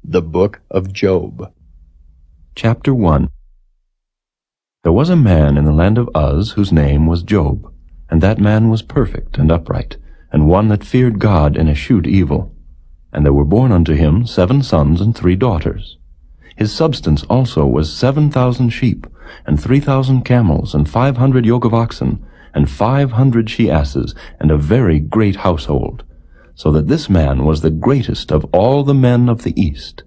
The Book of Job. Chapter 1. There was a man in the land of Uz whose name was Job, and that man was perfect and upright, and one that feared God and eschewed evil. And there were born unto him 7 sons and 3 daughters. His substance also was 7,000 sheep, and 3,000 camels, and 500 yoke of oxen, and 500 she-asses, and a very great household, so that this man was the greatest of all the men of the east.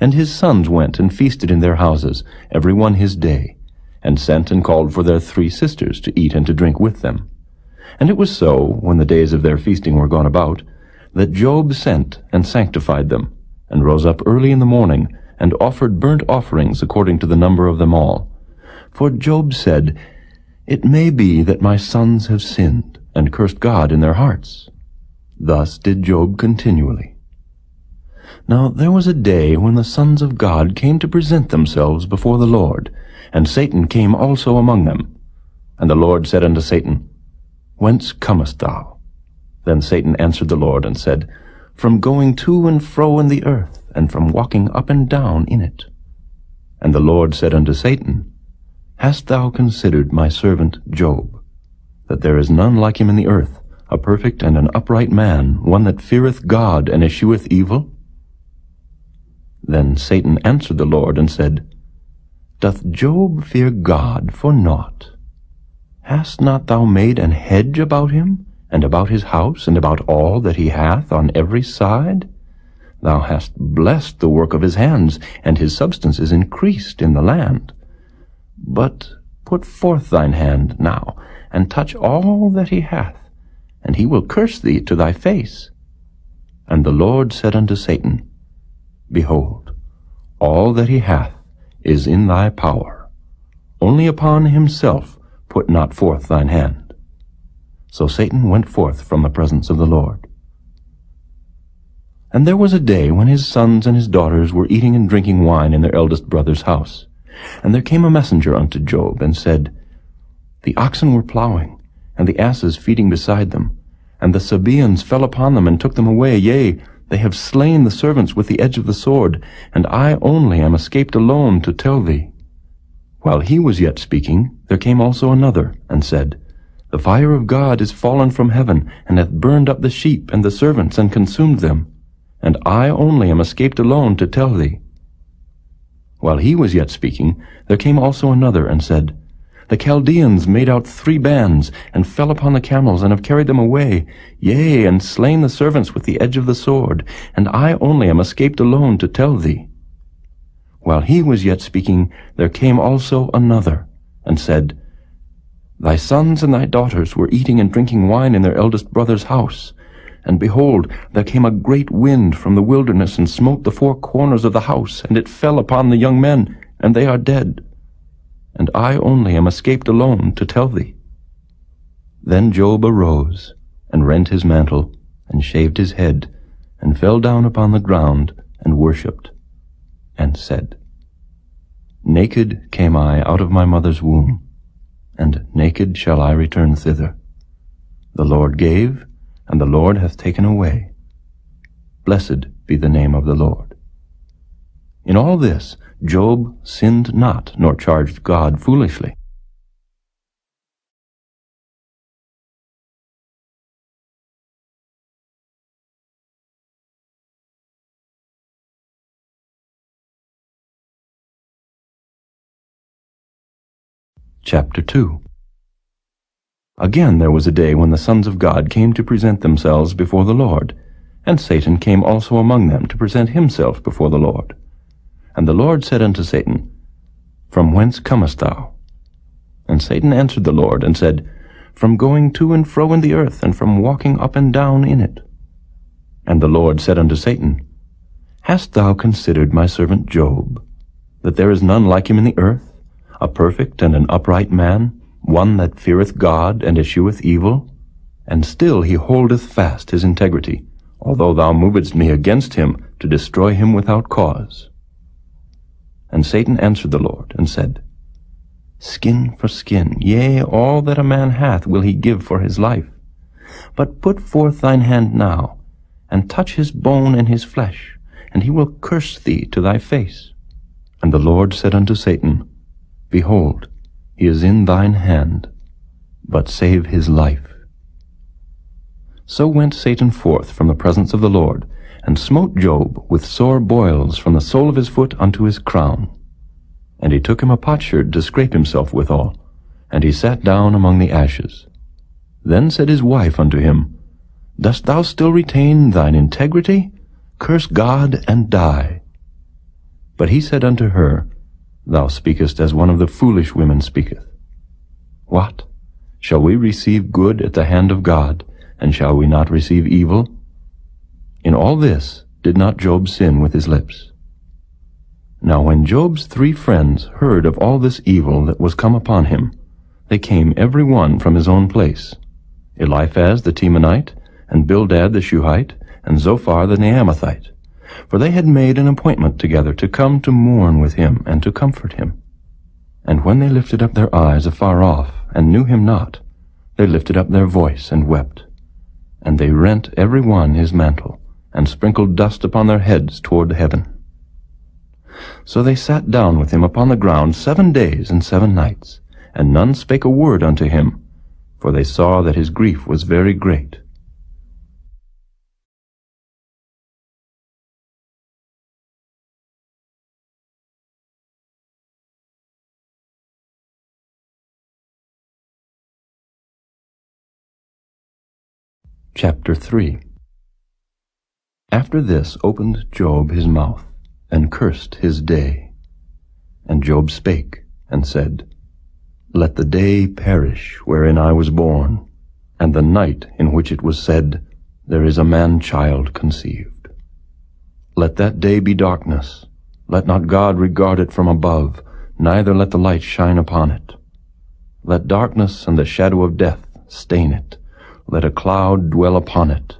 And his sons went and feasted in their houses, every one his day, and sent and called for their 3 sisters to eat and to drink with them. And it was so, when the days of their feasting were gone about, that Job sent and sanctified them, and rose up early in the morning, and offered burnt offerings according to the number of them all. For Job said, It may be that my sons have sinned, and cursed God in their hearts. Thus did Job continually. Now there was a day when the sons of God came to present themselves before the Lord, and Satan came also among them. And the Lord said unto Satan, Whence comest thou? Then Satan answered the Lord and said, From going to and fro in the earth, and from walking up and down in it. And the Lord said unto Satan, Hast thou considered my servant Job, that there is none like him in the earth, a perfect and an upright man, one that feareth God and escheweth evil? Then Satan answered the Lord and said, Doth Job fear God for naught? Hast not thou made an hedge about him, and about his house, and about all that he hath on every side? Thou hast blessed the work of his hands, and his substance is increased in the land. But put forth thine hand now, and touch all that he hath, and he will curse thee to thy face. And the Lord said unto Satan, Behold, all that he hath is in thy power. Only upon himself put not forth thine hand. So Satan went forth from the presence of the Lord. And there was a day when his sons and his daughters were eating and drinking wine in their eldest brother's house. And there came a messenger unto Job, and said, The oxen were plowing, and the asses feeding beside them, and the Sabaeans fell upon them and took them away. Yea, they have slain the servants with the edge of the sword, and I only am escaped alone to tell thee. While he was yet speaking, there came also another, and said, The fire of God is fallen from heaven, and hath burned up the sheep and the servants, and consumed them. And I only am escaped alone to tell thee. While he was yet speaking, there came also another, and said, The Chaldeans made out 3 bands, and fell upon the camels, and have carried them away, yea, and slain the servants with the edge of the sword, and I only am escaped alone to tell thee. While he was yet speaking, there came also another, and said, Thy sons and thy daughters were eating and drinking wine in their eldest brother's house, and behold, there came a great wind from the wilderness, and smote the 4 corners of the house, and it fell upon the young men, and they are dead. And I only am escaped alone to tell thee. Then Job arose, and rent his mantle, and shaved his head, and fell down upon the ground, and worshipped, and said, Naked came I out of my mother's womb, and naked shall I return thither. The Lord gave, and the Lord hath taken away. Blessed be the name of the Lord. In all this Job sinned not, nor charged God foolishly. Chapter 2. Again there was a day when the sons of God came to present themselves before the Lord, and Satan came also among them to present himself before the Lord. And the Lord said unto Satan, From whence comest thou? And Satan answered the Lord, and said, From going to and fro in the earth, and from walking up and down in it. And the Lord said unto Satan, Hast thou considered my servant Job, that there is none like him in the earth, a perfect and an upright man, one that feareth God and escheweth evil? And still he holdeth fast his integrity, although thou movedst me against him to destroy him without cause. And Satan answered the Lord, and said, Skin for skin, yea, all that a man hath will he give for his life. But put forth thine hand now, and touch his bone and his flesh, and he will curse thee to thy face. And the Lord said unto Satan, Behold, he is in thine hand, but save his life. So went Satan forth from the presence of the Lord, and smote Job with sore boils from the sole of his foot unto his crown. And he took him a potsherd to scrape himself withal, and he sat down among the ashes. Then said his wife unto him, Dost thou still retain thine integrity? Curse God and die. But he said unto her, Thou speakest as one of the foolish women speaketh. What? Shall we receive good at the hand of God, and shall we not receive evil? In all this did not Job sin with his lips. Now when Job's 3 friends heard of all this evil that was come upon him, they came every one from his own place, Eliphaz the Temanite, and Bildad the Shuhite, and Zophar the Naamathite, for they had made an appointment together to come to mourn with him and to comfort him. And when they lifted up their eyes afar off, and knew him not, they lifted up their voice and wept. And they rent every one his mantle, and sprinkled dust upon their heads toward heaven. So they sat down with him upon the ground 7 days and 7 nights, and none spake a word unto him, for they saw that his grief was very great. Chapter 3. After this opened Job his mouth, and cursed his day. And Job spake, and said, Let the day perish wherein I was born, and the night in which it was said, There is a man-child conceived. Let that day be darkness, let not God regard it from above, neither let the light shine upon it. Let darkness and the shadow of death stain it, let a cloud dwell upon it,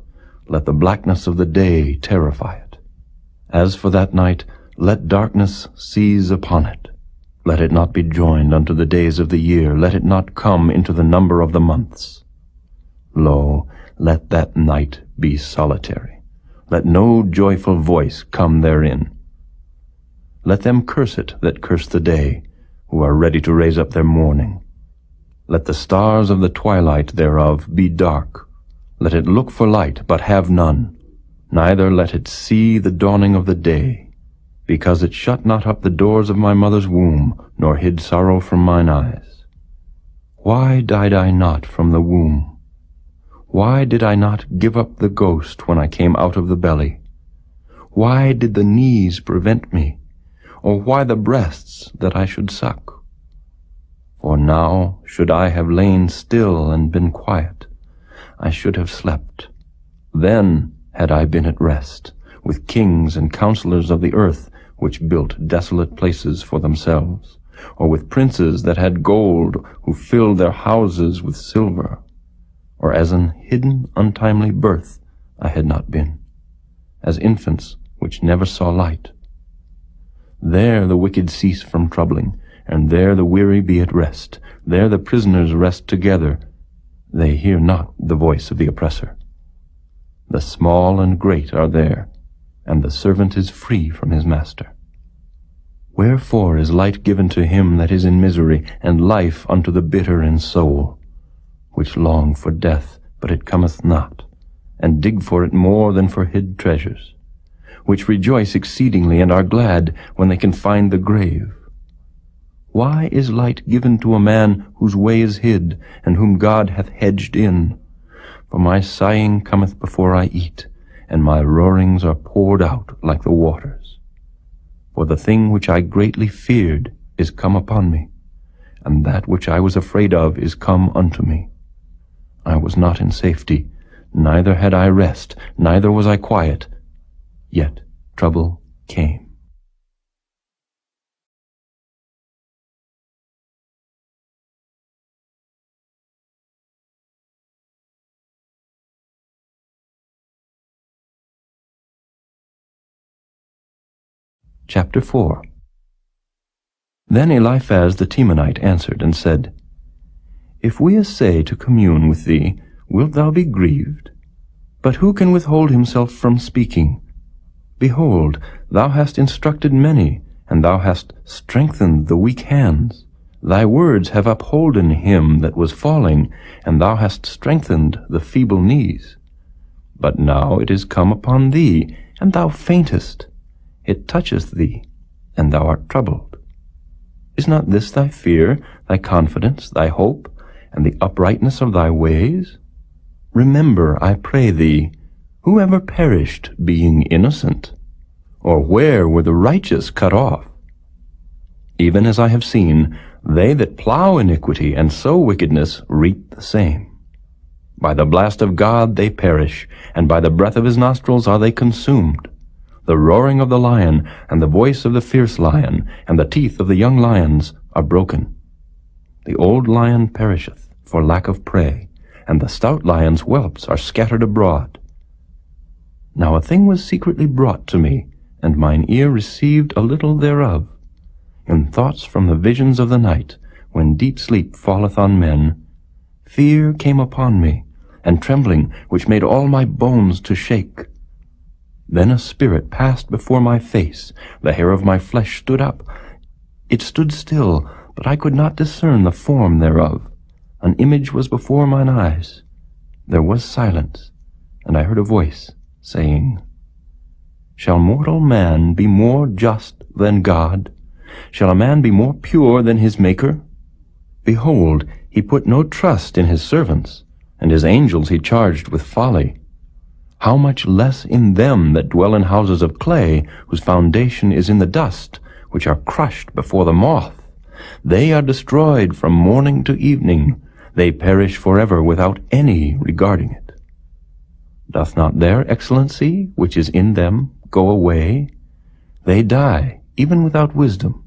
let the blackness of the day terrify it. As for that night, let darkness seize upon it. Let it not be joined unto the days of the year, let it not come into the number of the months. Lo, let that night be solitary. Let no joyful voice come therein. Let them curse it that curse the day, who are ready to raise up their mourning. Let the stars of the twilight thereof be dark. Let it look for light, but have none. Neither let it see the dawning of the day, because it shut not up the doors of my mother's womb, nor hid sorrow from mine eyes. Why died I not from the womb? Why did I not give up the ghost when I came out of the belly? Why did the knees prevent me, or why the breasts that I should suck? For now should I have lain still and been quiet, I should have slept. Then had I been at rest, with kings and counselors of the earth, which built desolate places for themselves, or with princes that had gold, who filled their houses with silver. Or as an hidden untimely birth I had not been, as infants which never saw light. There the wicked cease from troubling, and there the weary be at rest. There the prisoners rest together. They hear not the voice of the oppressor. The small and great are there, and the servant is free from his master. Wherefore is light given to him that is in misery, and life unto the bitter in soul, which long for death, but it cometh not, and dig for it more than for hid treasures, which rejoice exceedingly, and are glad when they can find the grave. Why is light given to a man whose way is hid, and whom God hath hedged in? For my sighing cometh before I eat, and my roarings are poured out like the waters. For the thing which I greatly feared is come upon me, and that which I was afraid of is come unto me. I was not in safety, neither had I rest, neither was I quiet, yet trouble came. Chapter 4. Then Eliphaz the Temanite answered and said, If we essay to commune with thee, wilt thou be grieved? But who can withhold himself from speaking? Behold, thou hast instructed many, and thou hast strengthened the weak hands. Thy words have upholden him that was falling, and thou hast strengthened the feeble knees. But now it is come upon thee, and thou faintest. It toucheth thee, and thou art troubled. Is not this thy fear, thy confidence, thy hope, and the uprightness of thy ways? Remember, I pray thee, who ever perished being innocent? Or where were the righteous cut off? Even as I have seen, they that plow iniquity and sow wickedness reap the same. By the blast of God they perish, and by the breath of his nostrils are they consumed. The roaring of the lion, and the voice of the fierce lion, and the teeth of the young lions are broken. The old lion perisheth for lack of prey, and the stout lion's whelps are scattered abroad. Now a thing was secretly brought to me, and mine ear received a little thereof. In thoughts from the visions of the night, when deep sleep falleth on men, fear came upon me, and trembling, which made all my bones to shake. Then a spirit passed before my face, the hair of my flesh stood up. It stood still, but I could not discern the form thereof. An image was before mine eyes. There was silence, and I heard a voice, saying, Shall mortal man be more just than God? Shall a man be more pure than his Maker? Behold, he put no trust in his servants, and his angels he charged with folly. How much less in them that dwell in houses of clay, whose foundation is in the dust, which are crushed before the moth. They are destroyed from morning to evening. They perish forever without any regarding it. Doth not their excellency, which is in them, go away? They die, even without wisdom.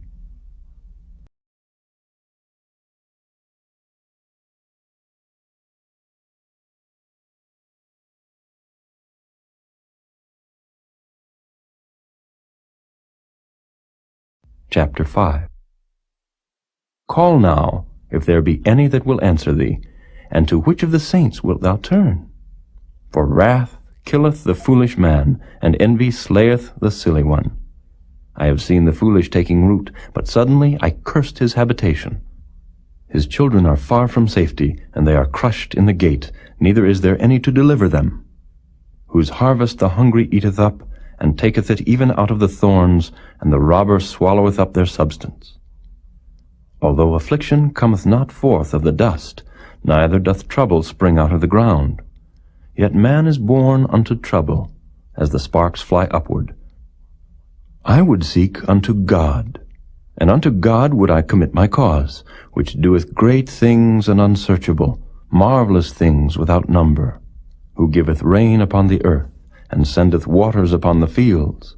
Chapter 5. Call now, if there be any that will answer thee, and to which of the saints wilt thou turn? For wrath killeth the foolish man, and envy slayeth the silly one. I have seen the foolish taking root, but suddenly I cursed his habitation. His children are far from safety, and they are crushed in the gate, neither is there any to deliver them. Whose harvest the hungry eateth up, and taketh it even out of the thorns, and the robber swalloweth up their substance. Although affliction cometh not forth of the dust, neither doth trouble spring out of the ground, yet man is born unto trouble, as the sparks fly upward. I would seek unto God, and unto God would I commit my cause, which doeth great things and unsearchable, marvelous things without number, who giveth rain upon the earth, and sendeth waters upon the fields,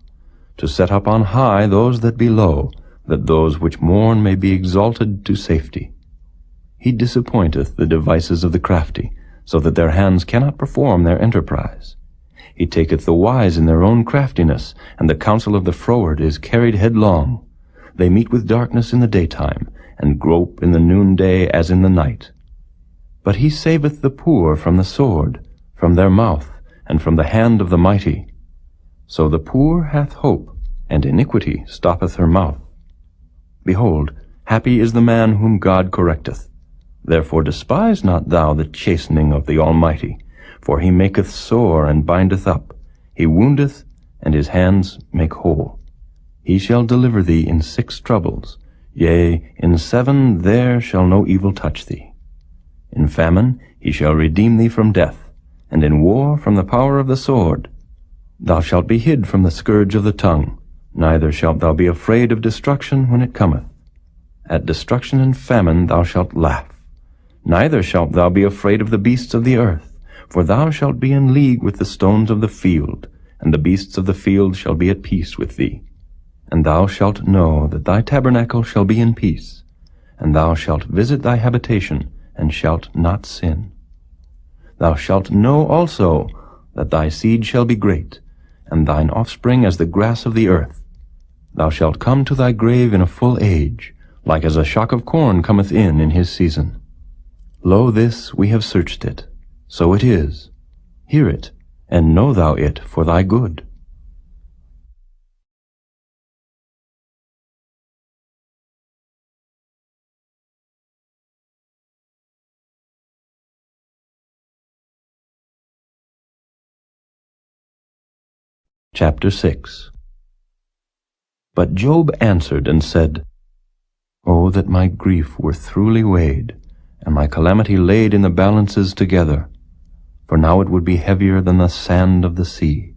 to set up on high those that be low, that those which mourn may be exalted to safety. He disappointeth the devices of the crafty, so that their hands cannot perform their enterprise. He taketh the wise in their own craftiness, and the counsel of the froward is carried headlong. They meet with darkness in the daytime, and grope in the noonday as in the night. But he saveth the poor from the sword, from their mouth, and from the hand of the mighty. So the poor hath hope, and iniquity stoppeth her mouth. Behold, happy is the man whom God correcteth. Therefore despise not thou the chastening of the Almighty, for he maketh sore and bindeth up. He woundeth, and his hands make whole. He shall deliver thee in 6 troubles. Yea, in 7 there shall no evil touch thee. In famine he shall redeem thee from death, and in war from the power of the sword. Thou shalt be hid from the scourge of the tongue, neither shalt thou be afraid of destruction when it cometh. At destruction and famine thou shalt laugh. Neither shalt thou be afraid of the beasts of the earth, for thou shalt be in league with the stones of the field, and the beasts of the field shall be at peace with thee. And thou shalt know that thy tabernacle shall be in peace, and thou shalt visit thy habitation, and shalt not sin. Thou shalt know also that thy seed shall be great, and thine offspring as the grass of the earth. Thou shalt come to thy grave in a full age, like as a shock of corn cometh in his season. Lo, this we have searched it, so it is. Hear it, and know thou it for thy good. Chapter 6. But Job answered and said, O that my grief were throughly weighed, and my calamity laid in the balances together! For now it would be heavier than the sand of the sea.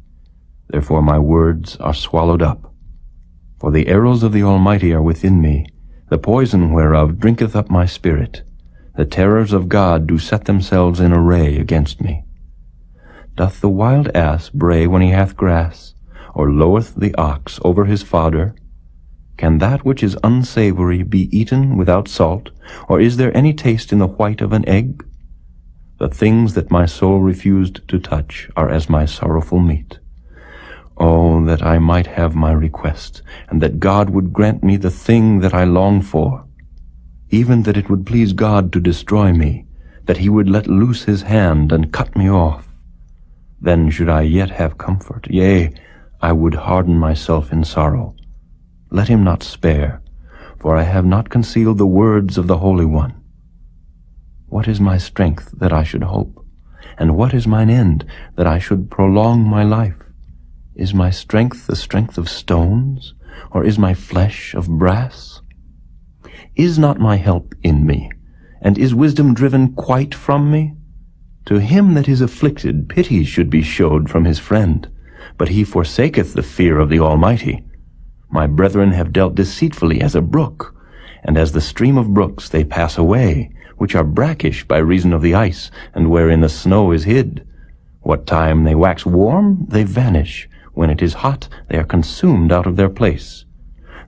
Therefore my words are swallowed up. For the arrows of the Almighty are within me, the poison whereof drinketh up my spirit. The terrors of God do set themselves in array against me. Doth the wild ass bray when he hath grass, or loweth the ox over his fodder? Can that which is unsavory be eaten without salt, or is there any taste in the white of an egg? The things that my soul refused to touch are as my sorrowful meat. Oh, that I might have my request, and that God would grant me the thing that I long for, even that it would please God to destroy me, that he would let loose his hand and cut me off. Then should I yet have comfort, yea, I would harden myself in sorrow. Let him not spare, for I have not concealed the words of the Holy One. What is my strength that I should hope? And what is mine end that I should prolong my life? Is my strength the strength of stones, or is my flesh of brass? Is not my help in me, and is wisdom driven quite from me? To him that is afflicted pity should be showed from his friend, but he forsaketh the fear of the Almighty. My brethren have dealt deceitfully as a brook, and as the stream of brooks they pass away, which are brackish by reason of the ice, and wherein the snow is hid. What time they wax warm, they vanish. When it is hot, they are consumed out of their place.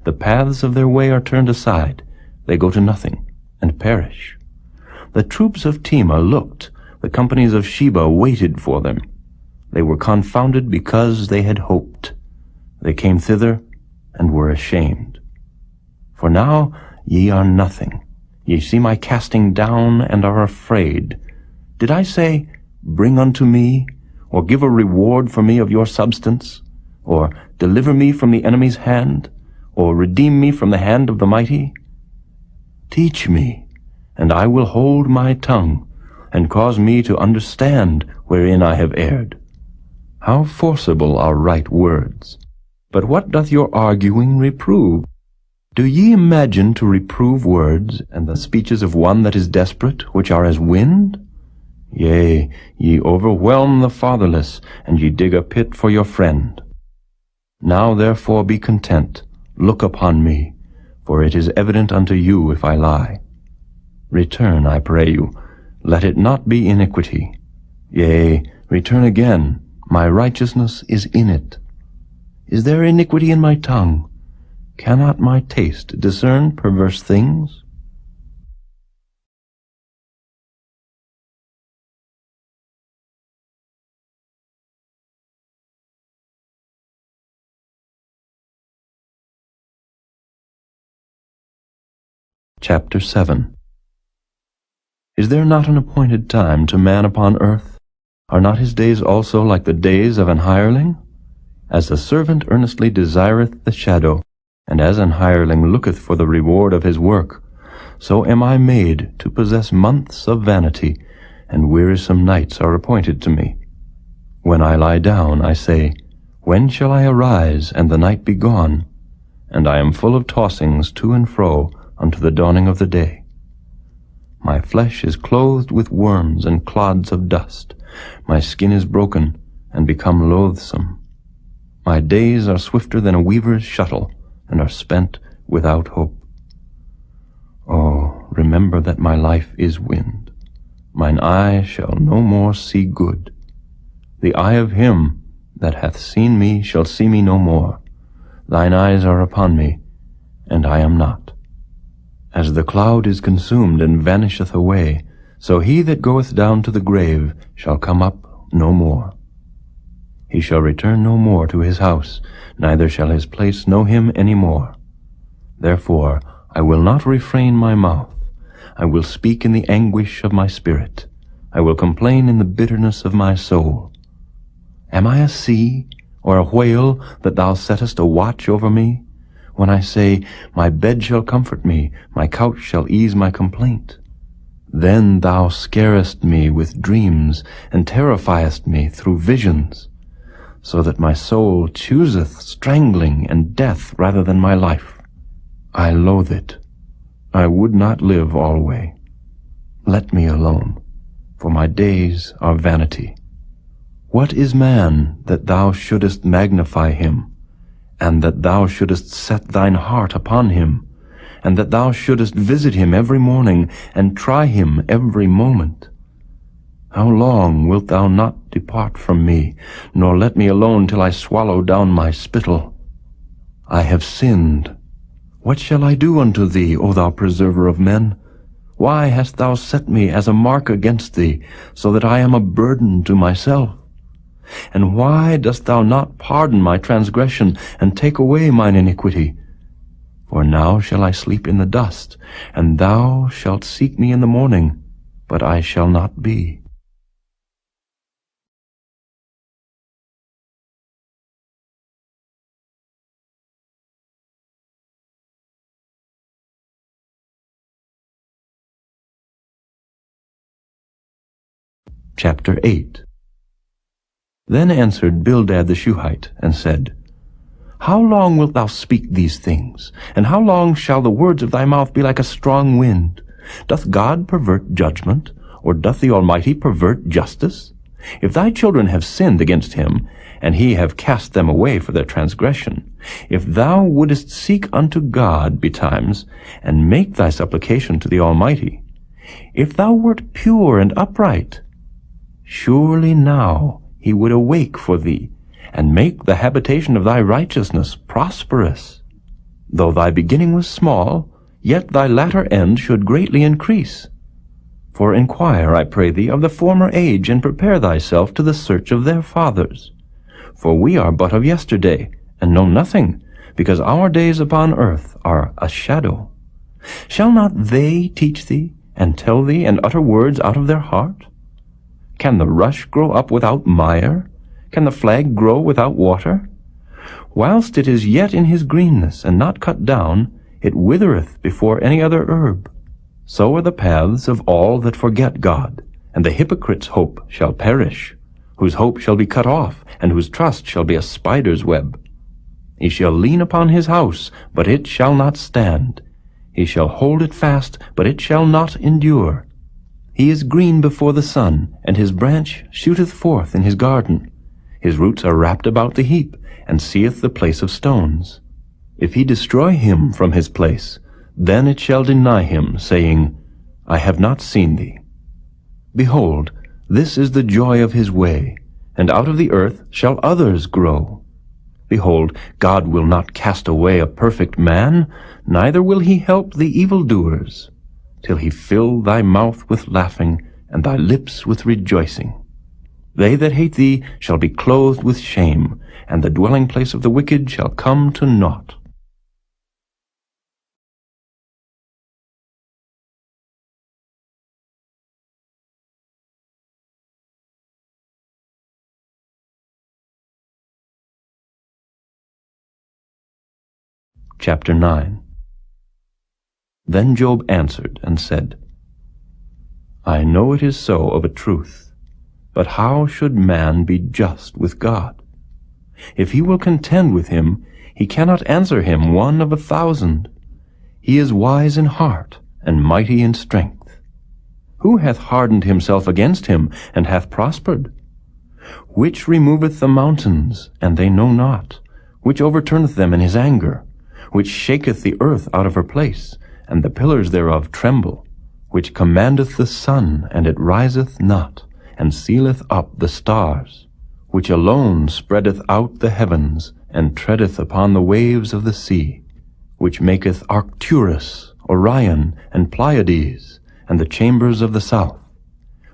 The paths of their way are turned aside. They go to nothing, and perish. The troops of Tema looked. The companies of Sheba waited for them. They were confounded because they had hoped. They came thither, and were ashamed. For now ye are nothing. Ye see my casting down, and are afraid. Did I say, Bring unto me, or give a reward for me of your substance, or deliver me from the enemy's hand, or redeem me from the hand of the mighty? Teach me, and I will hold my tongue, and cause me to understand wherein I have erred. How forcible are right words! But what doth your arguing reprove? Do ye imagine to reprove words, and the speeches of one that is desperate, which are as wind? Yea, ye overwhelm the fatherless, and ye dig a pit for your friend. Now therefore be content, look upon me, for it is evident unto you if I lie. Return, I pray you, let it not be iniquity. Yea, return again, my righteousness is in it. Is there iniquity in my tongue? Cannot my taste discern perverse things? Chapter 7. Is there not an appointed time to man upon earth? Are not his days also like the days of an hireling? As the servant earnestly desireth the shadow, and as an hireling looketh for the reward of his work, so am I made to possess months of vanity, and wearisome nights are appointed to me. When I lie down, I say, When shall I arise, and the night be gone? And I am full of tossings to and fro unto the dawning of the day. My flesh is clothed with worms and clods of dust. My skin is broken and become loathsome. My days are swifter than a weaver's shuttle, and are spent without hope. Oh, remember that my life is wind. Mine eye shall no more see good. The eye of him that hath seen me shall see me no more. Thine eyes are upon me, and I am not. As the cloud is consumed and vanisheth away, so he that goeth down to the grave shall come up no more. He shall return no more to his house, neither shall his place know him any more. Therefore I will not refrain my mouth. I will speak in the anguish of my spirit. I will complain in the bitterness of my soul. Am I a sea or a whale that thou settest a watch over me? When I say, My bed shall comfort me, my couch shall ease my complaint. Then thou scarest me with dreams, and terrifiest me through visions. so that my soul chooseth strangling and death rather than my life. I loathe it. I would not live alway. Let me alone, for my days are vanity. What is man that thou shouldest magnify him, and that thou shouldest set thine heart upon him, and that thou shouldest visit him every morning, and try him every moment? How long wilt thou not depart from me, nor let me alone till I swallow down my spittle? I have sinned. What shall I do unto thee, O thou preserver of men? Why hast thou set me as a mark against thee, so that I am a burden to myself? And why dost thou not pardon my transgression, and take away mine iniquity? For now shall I sleep in the dust, and thou shalt seek me in the morning, but I shall not be. Chapter 8. Then answered Bildad the Shuhite, and said, How long wilt thou speak these things? And how long shall the words of thy mouth be like a strong wind? Doth God pervert judgment, or doth the Almighty pervert justice? If thy children have sinned against him, and he have cast them away for their transgression, if thou wouldest seek unto God betimes, and make thy supplication to the Almighty, if thou wert pure and upright, surely now he would awake for thee, and make the habitation of thy righteousness prosperous. Though thy beginning was small, yet thy latter end should greatly increase. For inquire, I pray thee, of the former age, and prepare thyself to the search of their fathers. For we are but of yesterday, and know nothing, because our days upon earth are a shadow. Shall not they teach thee, and tell thee, and utter words out of their heart? Can the rush grow up without mire? Can the flag grow without water? Whilst it is yet in his greenness, and not cut down, it withereth before any other herb. So are the paths of all that forget God, and the hypocrite's hope shall perish, whose hope shall be cut off, and whose trust shall be a spider's web. He shall lean upon his house, but it shall not stand. He shall hold it fast, but it shall not endure. He is green before the sun, and his branch shooteth forth in his garden. His roots are wrapped about the heap, and seeth the place of stones. If he destroy him from his place, then it shall deny him, saying, I have not seen thee. Behold, this is the joy of his way, and out of the earth shall others grow. Behold, God will not cast away a perfect man, neither will he help the evildoers, till he fill thy mouth with laughing, and thy lips with rejoicing. They that hate thee shall be clothed with shame, and the dwelling place of the wicked shall come to naught. Chapter 9. Then Job answered and said, I know it is so of a truth, but how should man be just with God? If he will contend with him, he cannot answer him 1 of 1,000. He is wise in heart, and mighty in strength. Who hath hardened himself against him, and hath prospered? Which removeth the mountains, and they know not? Which overturneth them in his anger? Which shaketh the earth out of her place, and the pillars thereof tremble? Which commandeth the sun, and it riseth not, and sealeth up the stars? Which alone spreadeth out the heavens, and treadeth upon the waves of the sea? Which maketh Arcturus, Orion, and Pleiades, and the chambers of the south?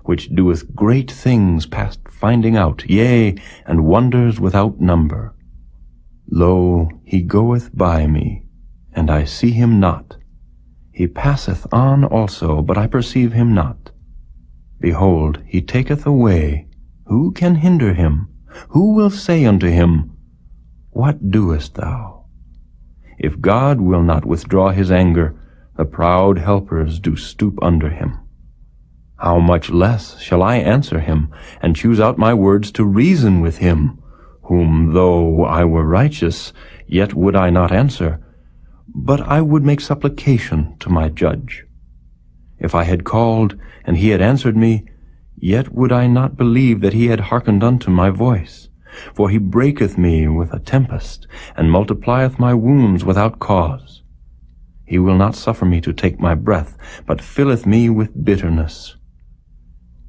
Which doeth great things past finding out, yea, and wonders without number? Lo, he goeth by me, and I see him not. He passeth on also, but I perceive him not. Behold, he taketh away. Who can hinder him? Who will say unto him, What doest thou? If God will not withdraw his anger, the proud helpers do stoop under him. How much less shall I answer him, and choose out my words to reason with him? whom though I were righteous, yet would I not answer, but I would make supplication to my judge. If I had called, and he had answered me, yet would I not believe that he had hearkened unto my voice. For he breaketh me with a tempest, and multiplieth my wounds without cause. He will not suffer me to take my breath, but filleth me with bitterness.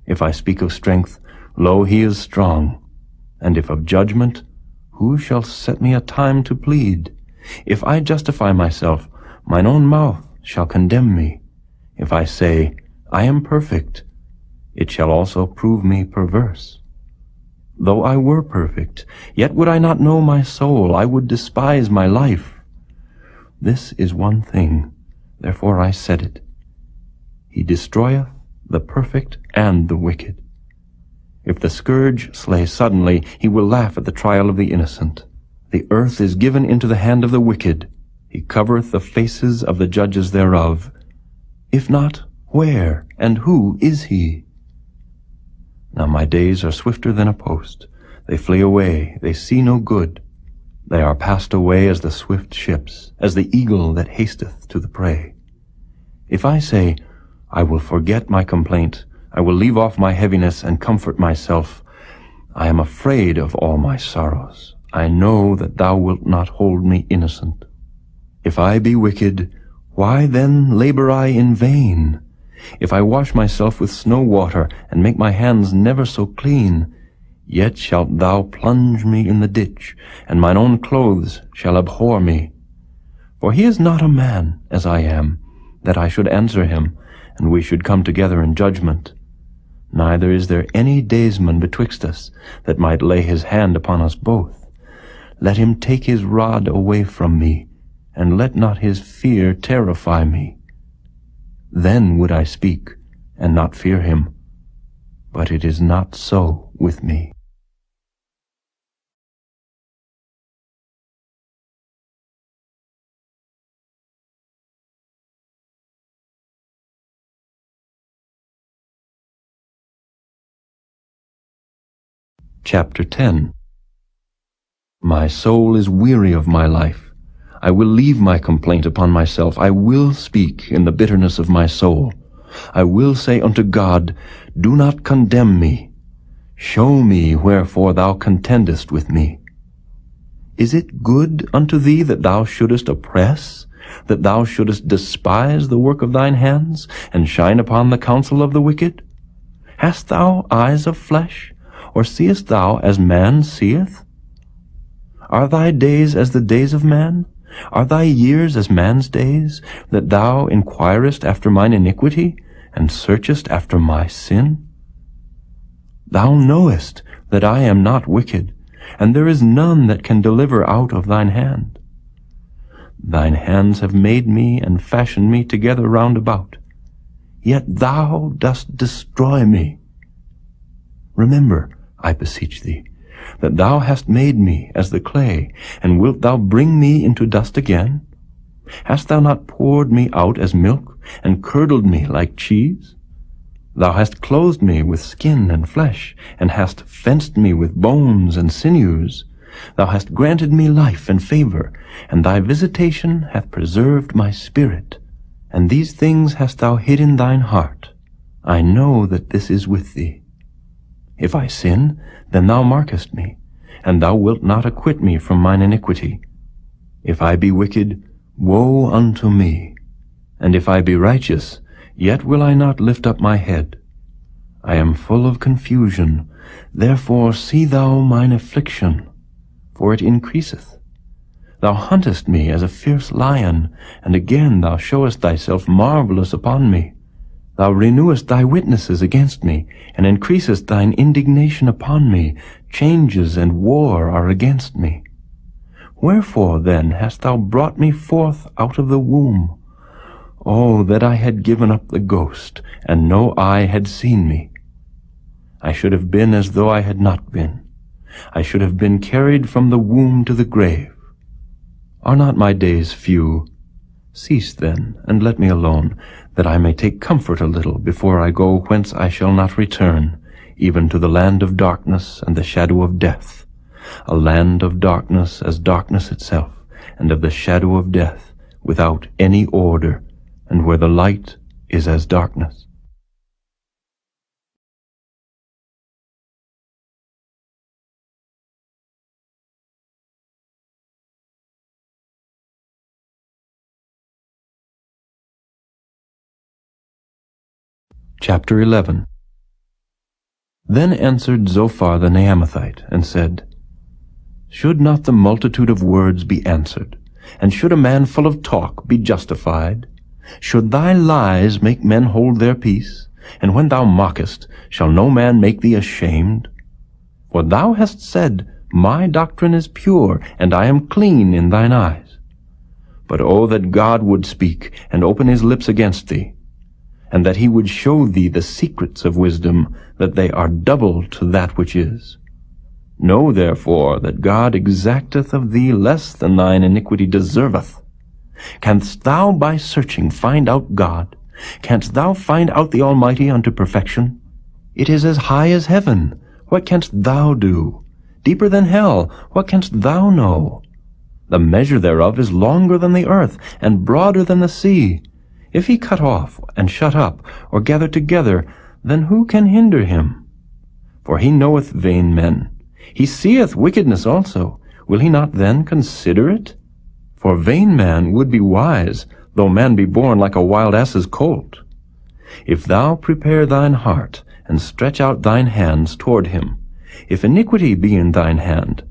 If I speak of strength, lo, he is strong. And if of judgment, who shall set me a time to plead? If I justify myself, mine own mouth shall condemn me. If I say, I am perfect, it shall also prove me perverse. Though I were perfect, yet would I not know my soul, I would despise my life. This is one thing, therefore I said it. He destroyeth the perfect and the wicked. If the scourge slay suddenly, he will laugh at the trial of the innocent. The earth is given into the hand of the wicked. He covereth the faces of the judges thereof. If not, where and who is he? Now my days are swifter than a post. They flee away, they see no good. They are passed away as the swift ships, as the eagle that hasteth to the prey. If I say, I will forget my complaint, I will leave off my heaviness and comfort myself, I am afraid of all my sorrows. I know that thou wilt not hold me innocent. If I be wicked, why then labor I in vain? If I wash myself with snow water, and make my hands never so clean, yet shalt thou plunge me in the ditch, and mine own clothes shall abhor me. For he is not a man, as I am, that I should answer him, and we should come together in judgment. Neither is there any daysman betwixt us, that might lay his hand upon us both. Let him take his rod away from me, and let not his fear terrify me. Then would I speak, and not fear him. But it is not so with me. Chapter 10. My soul is weary of my life. I will leave my complaint upon myself. I will speak in the bitterness of my soul. I will say unto God, do not condemn me. Show me wherefore thou contendest with me. Is it good unto thee that thou shouldest oppress, that thou shouldest despise the work of thine hands, and shine upon the counsel of the wicked? Hast thou eyes of flesh, or seest thou as man seeth? Are thy days as the days of man? Are thy years as man's days, that thou inquirest after mine iniquity, and searchest after my sin? Thou knowest that I am not wicked, and there is none that can deliver out of thine hand. Thine hands have made me and fashioned me together round about, yet thou dost destroy me. Remember, I beseech thee, that thou hast made me as the clay, and wilt thou bring me into dust again? Hast thou not poured me out as milk, and curdled me like cheese? Thou hast clothed me with skin and flesh, and hast fenced me with bones and sinews. Thou hast granted me life and favor, and thy visitation hath preserved my spirit. And these things hast thou hid in thine heart. I know that this is with thee. If I sin, then thou markest me, and thou wilt not acquit me from mine iniquity. If I be wicked, woe unto me. And if I be righteous, yet will I not lift up my head. I am full of confusion, therefore see thou mine affliction, for it increaseth. Thou huntest me as a fierce lion, and again thou showest thyself marvelous upon me. Thou renewest thy witnesses against me, and increasest thine indignation upon me. Changes and war are against me. Wherefore then hast thou brought me forth out of the womb? Oh, that I had given up the ghost, and no eye had seen me. I should have been as though I had not been. I should have been carried from the womb to the grave. Are not my days few? Cease then, and let me alone, that I may take comfort a little before I go whence I shall not return, even to the land of darkness and the shadow of death, a land of darkness as darkness itself, and of the shadow of death, without any order, and where the light is as darkness. Chapter 11. Then answered Zophar the Naamathite, and said, Should not the multitude of words be answered, and should a man full of talk be justified? Should thy lies make men hold their peace? And when thou mockest, shall no man make thee ashamed? For thou hast said, My doctrine is pure, and I am clean in thine eyes. But oh, that God would speak, and open his lips against thee, and that he would show thee the secrets of wisdom, that they are double to that which is. Know therefore that God exacteth of thee less than thine iniquity deserveth. Canst thou by searching find out God? Canst thou find out the Almighty unto perfection? It is as high as heaven. What canst thou do? Deeper than hell. What canst thou know? The measure thereof is longer than the earth, and broader than the sea. If he cut off, and shut up, or gather together, then who can hinder him? For he knoweth vain men. He seeth wickedness also. Will he not then consider it? For vain man would be wise, though man be born like a wild ass's colt. If thou prepare thine heart, and stretch out thine hands toward him, if iniquity be in thine hand,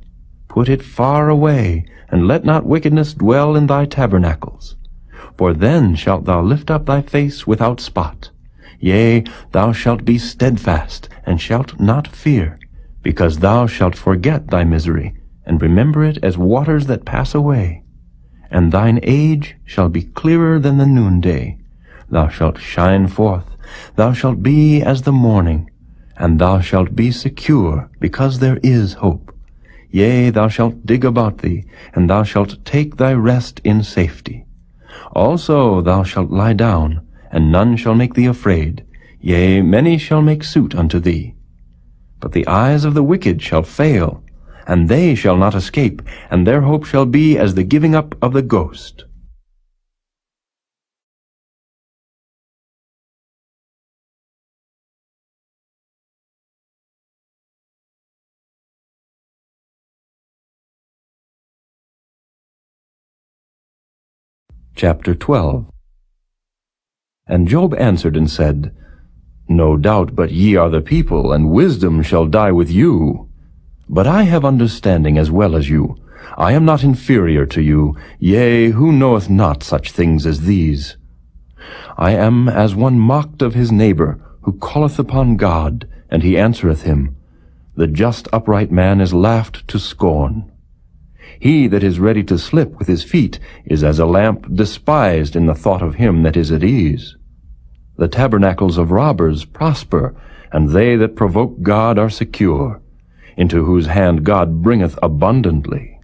put it far away, and let not wickedness dwell in thy tabernacles. For then shalt thou lift up thy face without spot. Yea, thou shalt be steadfast, and shalt not fear, because thou shalt forget thy misery, and remember it as waters that pass away. And thine age shall be clearer than the noonday. Thou shalt shine forth, thou shalt be as the morning, and thou shalt be secure, because there is hope. Yea, thou shalt dig about thee, and thou shalt take thy rest in safety. Also thou shalt lie down, and none shall make thee afraid. Yea, many shall make suit unto thee. But the eyes of the wicked shall fail, and they shall not escape, and their hope shall be as the giving up of the ghost. Chapter 12. And Job answered and said, No doubt but ye are the people, and wisdom shall die with you. But I have understanding as well as you. I am not inferior to you. Yea, who knoweth not such things as these? I am as one mocked of his neighbor, who calleth upon God, and he answereth him. The just upright man is laughed to scorn. He that is ready to slip with his feet is as a lamp despised in the thought of him that is at ease. The tabernacles of robbers prosper, and they that provoke God are secure, into whose hand God bringeth abundantly.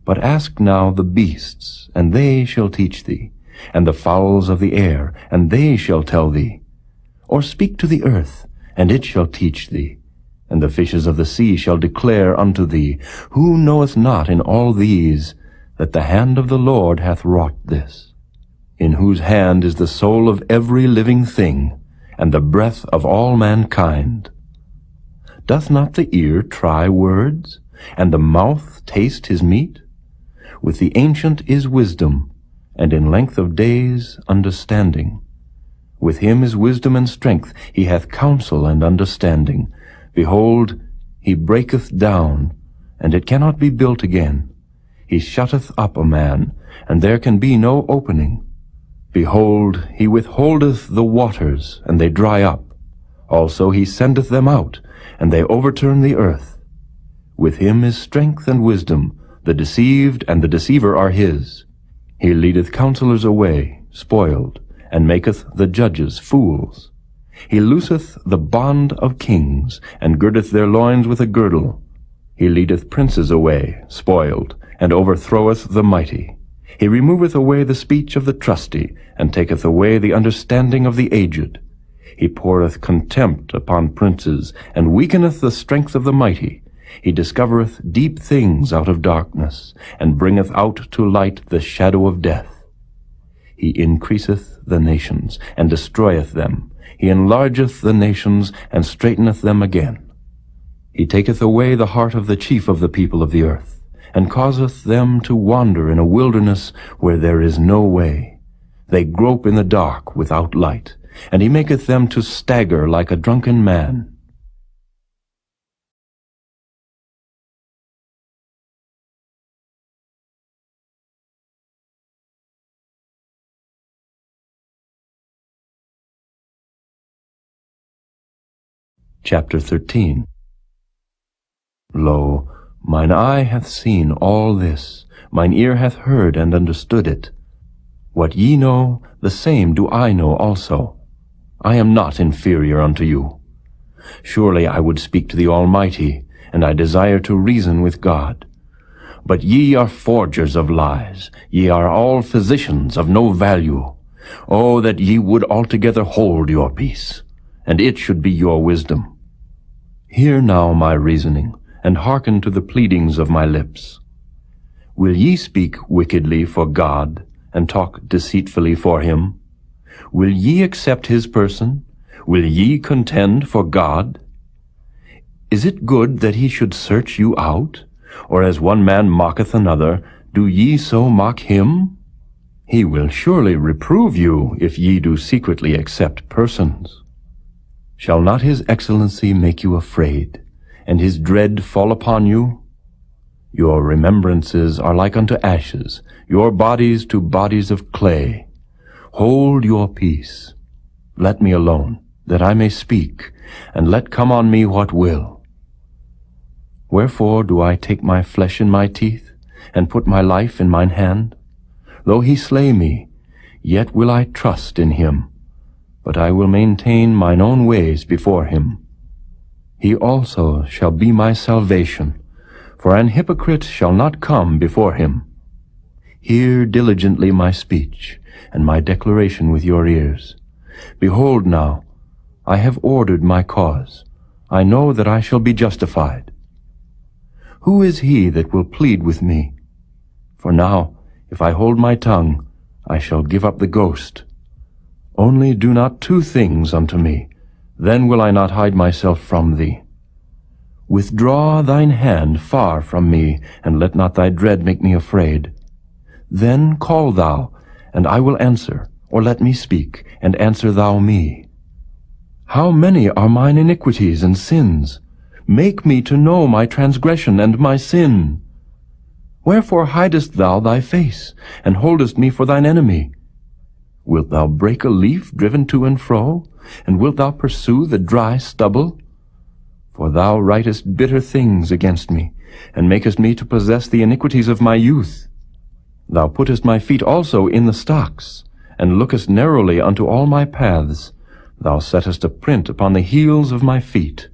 But ask now the beasts, and they shall teach thee, and the fowls of the air, and they shall tell thee. Or speak to the earth, and it shall teach thee. And the fishes of the sea shall declare unto thee, Who knoweth not in all these that the hand of the Lord hath wrought this? In whose hand is the soul of every living thing, and the breath of all mankind? Doth not the ear try words, and the mouth taste his meat? With the ancient is wisdom, and in length of days understanding. With him is wisdom and strength, he hath counsel and understanding. Behold, he breaketh down, and it cannot be built again. He shutteth up a man, and there can be no opening. Behold, he withholdeth the waters, and they dry up. Also he sendeth them out, and they overturn the earth. With him is strength and wisdom. The deceived and the deceiver are his. He leadeth counselors away, spoiled, and maketh the judges fools. He looseth the bond of kings, and girdeth their loins with a girdle. He leadeth princes away, spoiled, and overthroweth the mighty. He removeth away the speech of the trusty, and taketh away the understanding of the aged. He poureth contempt upon princes, and weakeneth the strength of the mighty. He discovereth deep things out of darkness, and bringeth out to light the shadow of death. He increaseth the nations, and destroyeth them. He enlargeth the nations, and straighteneth them again. He taketh away the heart of the chief of the people of the earth, and causeth them to wander in a wilderness where there is no way. They grope in the dark without light, and he maketh them to stagger like a drunken man. Chapter 13. Lo, mine eye hath seen all this, mine ear hath heard and understood it. What ye know, the same do I know also. I am not inferior unto you. Surely I would speak to the Almighty, and I desire to reason with God. But ye are forgers of lies, ye are all physicians of no value. Oh, that ye would altogether hold your peace, and it should be your wisdom. Hear now my reasoning, and hearken to the pleadings of my lips. Will ye speak wickedly for God, and talk deceitfully for him? Will ye accept his person? Will ye contend for God? Is it good that he should search you out? Or as one man mocketh another, do ye so mock him? He will surely reprove you, if ye do secretly accept persons. Shall not his excellency make you afraid, and his dread fall upon you? Your remembrances are like unto ashes, your bodies to bodies of clay. Hold your peace. Let me alone, that I may speak, and let come on me what will. Wherefore do I take my flesh in my teeth, and put my life in mine hand? Though he slay me, yet will I trust in him. But I will maintain mine own ways before him. He also shall be my salvation, for an hypocrite shall not come before him. Hear diligently my speech, and my declaration with your ears. Behold now, I have ordered my cause. I know that I shall be justified. Who is he that will plead with me? For now, if I hold my tongue, I shall give up the ghost. Only do not two things unto me, then will I not hide myself from thee. Withdraw thine hand far from me, and let not thy dread make me afraid. Then call thou, and I will answer, or let me speak, and answer thou me. How many are mine iniquities and sins? Make me to know my transgression and my sin. Wherefore hidest thou thy face, and holdest me for thine enemy? Wilt thou break a leaf driven to and fro, and wilt thou pursue the dry stubble? For thou writest bitter things against me, and makest me to possess the iniquities of my youth. Thou puttest my feet also in the stocks, and lookest narrowly unto all my paths. Thou settest a print upon the heels of my feet.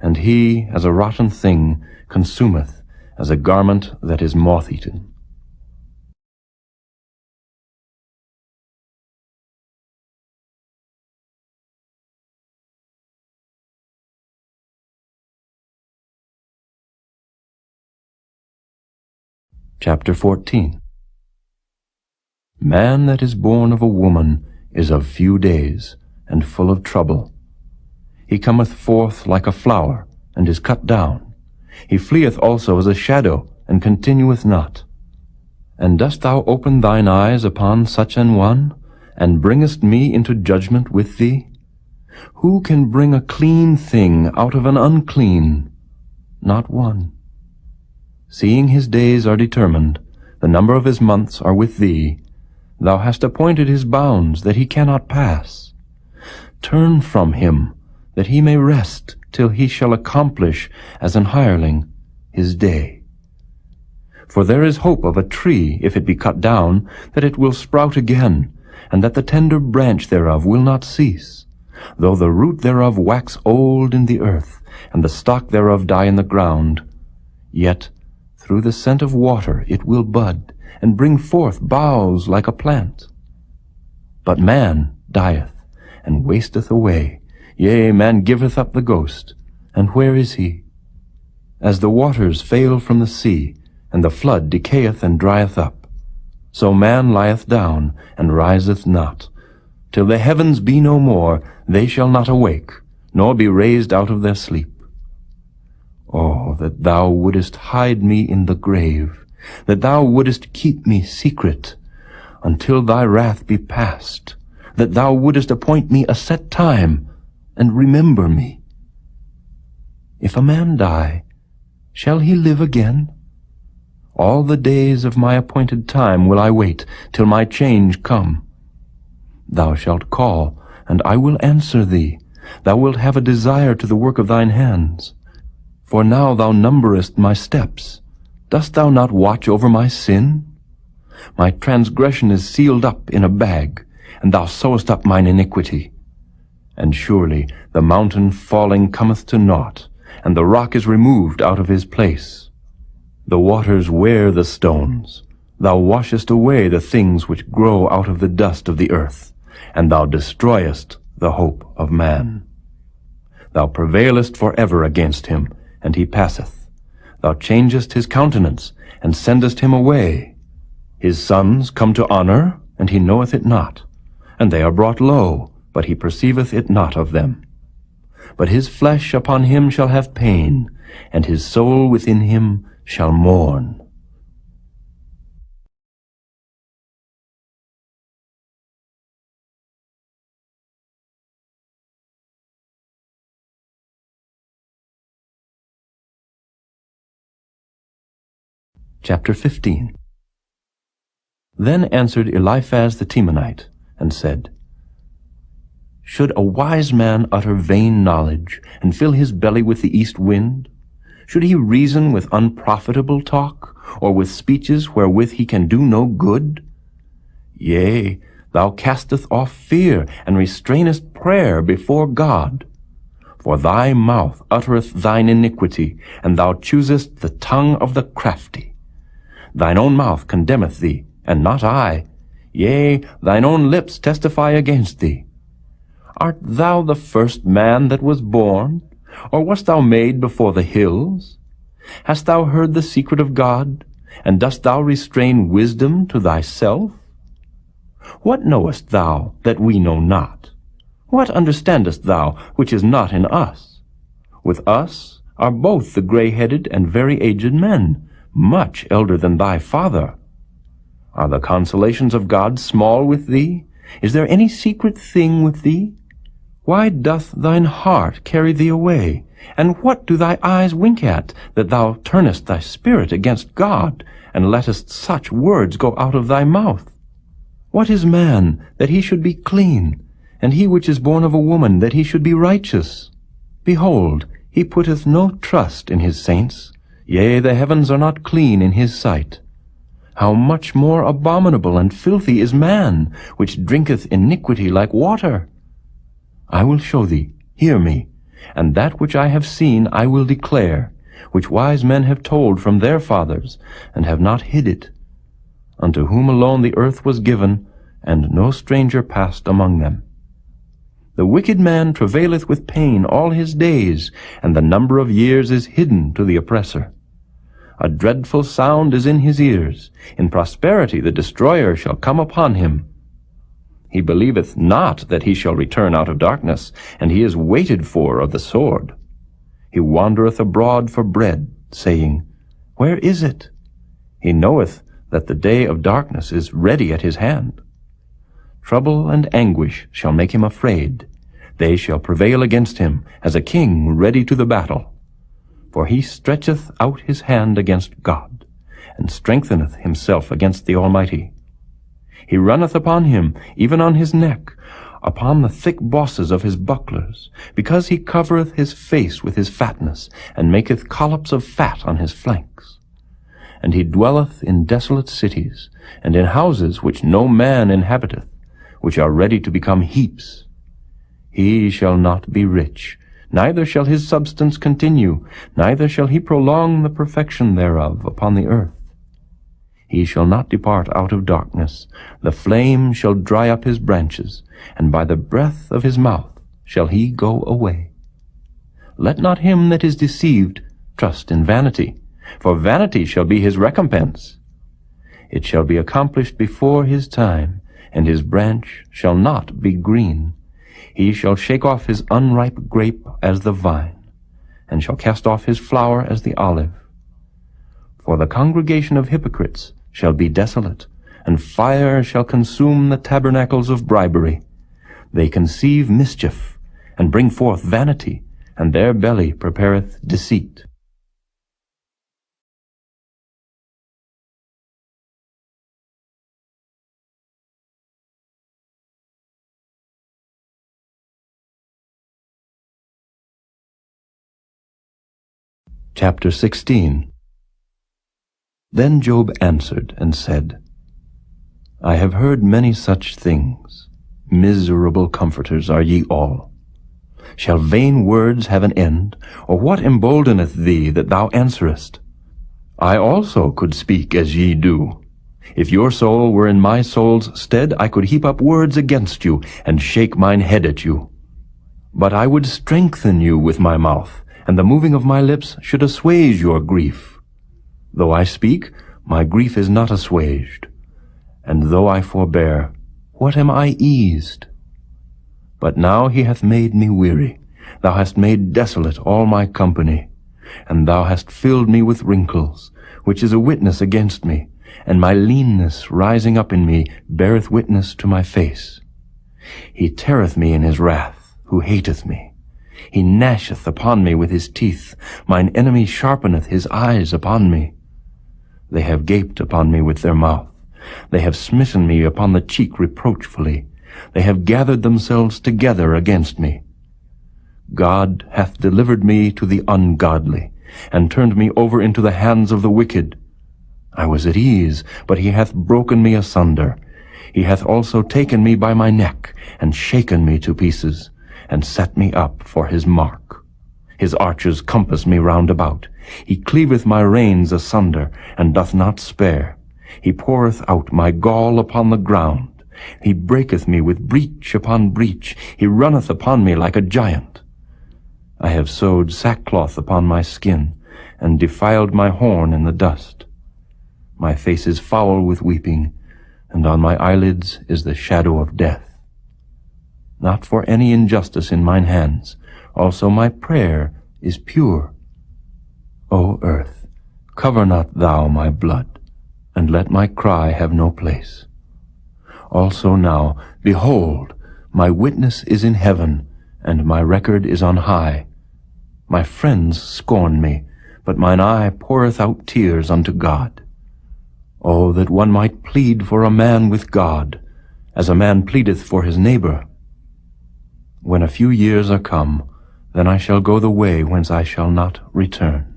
And he, as a rotten thing, consumeth, as a garment that is moth-eaten. Chapter 14. Man that is born of a woman is of few days, and full of trouble. He cometh forth like a flower, and is cut down. He fleeth also as a shadow, and continueth not. And dost thou open thine eyes upon such an one, and bringest me into judgment with thee? Who can bring a clean thing out of an unclean? Not one. Seeing his days are determined, the number of his months are with thee, thou hast appointed his bounds that he cannot pass. Turn from him, that he may rest till he shall accomplish, as an hireling, his day. For there is hope of a tree, if it be cut down, that it will sprout again, and that the tender branch thereof will not cease, though the root thereof wax old in the earth, and the stock thereof die in the ground. Yet through the scent of water it will bud, and bring forth boughs like a plant. But man dieth, and wasteth away. Yea, man giveth up the ghost. And where is he? As the waters fail from the sea, and the flood decayeth and drieth up, so man lieth down, and riseth not. Till the heavens be no more, they shall not awake, nor be raised out of their sleep. Oh, that thou wouldest hide me in the grave, that thou wouldest keep me secret, until thy wrath be past, that thou wouldest appoint me a set time, and remember me. If a man die, shall he live again? All the days of my appointed time will I wait, till my change come. Thou shalt call, and I will answer thee. Thou wilt have a desire to the work of thine hands. For now thou numberest my steps. Dost thou not watch over my sin? My transgression is sealed up in a bag, and thou sewest up mine iniquity. And surely the mountain falling cometh to naught, and the rock is removed out of his place. The waters wear the stones. Thou washest away the things which grow out of the dust of the earth, and thou destroyest the hope of man. Thou prevailest for ever against him, and he passeth. Thou changest his countenance, and sendest him away. His sons come to honor, and he knoweth it not, and they are brought low, but he perceiveth it not of them. But his flesh upon him shall have pain, and his soul within him shall mourn. Chapter 15. Then answered Eliphaz the Temanite, and said, Should a wise man utter vain knowledge, and fill his belly with the east wind? Should he reason with unprofitable talk, or with speeches wherewith he can do no good? Yea, thou castest off fear, and restrainest prayer before God. For thy mouth uttereth thine iniquity, and thou choosest the tongue of the crafty. Thine own mouth condemneth thee, and not I. Yea, thine own lips testify against thee. Art thou the first man that was born? Or wast thou made before the hills? Hast thou heard the secret of God? And dost thou restrain wisdom to thyself? What knowest thou that we know not? What understandest thou which is not in us? With us are both the gray-headed and very aged men, much elder than thy father. Are the consolations of God small with thee? Is there any secret thing with thee? Why doth thine heart carry thee away? And what do thy eyes wink at, that thou turnest thy spirit against God, and lettest such words go out of thy mouth? What is man, that he should be clean, and he which is born of a woman, that he should be righteous? Behold, he putteth no trust in his saints. Yea, the heavens are not clean in his sight. How much more abominable and filthy is man, which drinketh iniquity like water? I will show thee, hear me, and that which I have seen I will declare, which wise men have told from their fathers, and have not hid it, unto whom alone the earth was given, and no stranger passed among them. The wicked man travaileth with pain all his days, and the number of years is hidden to the oppressor. A dreadful sound is in his ears. In prosperity the destroyer shall come upon him. He believeth not that he shall return out of darkness, and he is waited for of the sword. He wandereth abroad for bread, saying, Where is it? He knoweth that the day of darkness is ready at his hand. Trouble and anguish shall make him afraid. They shall prevail against him, as a king ready to the battle. For he stretcheth out his hand against God, and strengtheneth himself against the Almighty. He runneth upon him, even on his neck, upon the thick bosses of his bucklers, because he covereth his face with his fatness, and maketh collops of fat on his flanks. And he dwelleth in desolate cities, and in houses which no man inhabiteth, which are ready to become heaps. He shall not be rich, neither shall his substance continue, neither shall he prolong the perfection thereof upon the earth. He shall not depart out of darkness, the flame shall dry up his branches, and by the breath of his mouth shall he go away. Let not him that is deceived trust in vanity, for vanity shall be his recompense. It shall be accomplished before his time, and his branch shall not be green. He shall shake off his unripe grape as the vine, and shall cast off his flower as the olive. For the congregation of hypocrites shall be desolate, and fire shall consume the tabernacles of bribery. They conceive mischief, and bring forth vanity, and their belly prepareth deceit. Chapter 16. Then Job answered and said, I have heard many such things. Miserable comforters are ye all. Shall vain words have an end, or what emboldeneth thee that thou answerest? I also could speak as ye do. If your soul were in my soul's stead, I could heap up words against you, and shake mine head at you. But I would strengthen you with my mouth, and the moving of my lips should assuage your grief. Though I speak, my grief is not assuaged, and though I forbear, what am I eased? But now he hath made me weary. Thou hast made desolate all my company, and thou hast filled me with wrinkles, which is a witness against me, and my leanness rising up in me beareth witness to my face. He teareth me in his wrath, who hateth me. He gnasheth upon me with his teeth. Mine enemy sharpeneth his eyes upon me. They have gaped upon me with their mouth. They have smitten me upon the cheek reproachfully. They have gathered themselves together against me. God hath delivered me to the ungodly, and turned me over into the hands of the wicked. I was at ease, but he hath broken me asunder. He hath also taken me by my neck, and shaken me to pieces, and set me up for his mark. His archers compass me round about. He cleaveth my reins asunder, and doth not spare. He poureth out my gall upon the ground. He breaketh me with breach upon breach. He runneth upon me like a giant. I have sewed sackcloth upon my skin, and defiled my horn in the dust. My face is foul with weeping, and on my eyelids is the shadow of death. Not for any injustice in mine hands, also my prayer is pure. O earth, cover not thou my blood, and let my cry have no place. Also now, behold, my witness is in heaven, and my record is on high. My friends scorn me, but mine eye poureth out tears unto God. Oh, that one might plead for a man with God, as a man pleadeth for his neighbor. When a few years are come, then I shall go the way whence I shall not return.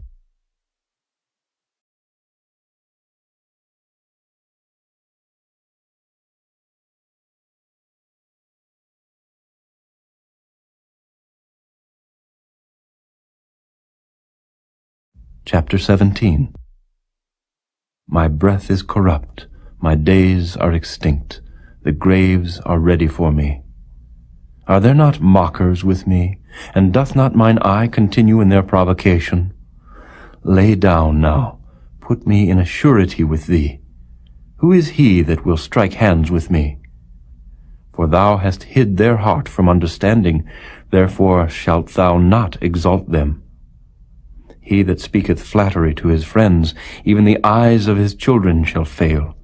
Chapter 17. My breath is corrupt, my days are extinct, the graves are ready for me. Are there not mockers with me, and doth not mine eye continue in their provocation? Lay down now, put me in a surety with thee. Who is he that will strike hands with me? For thou hast hid their heart from understanding, therefore shalt thou not exalt them. He that speaketh flattery to his friends, even the eyes of his children shall fail.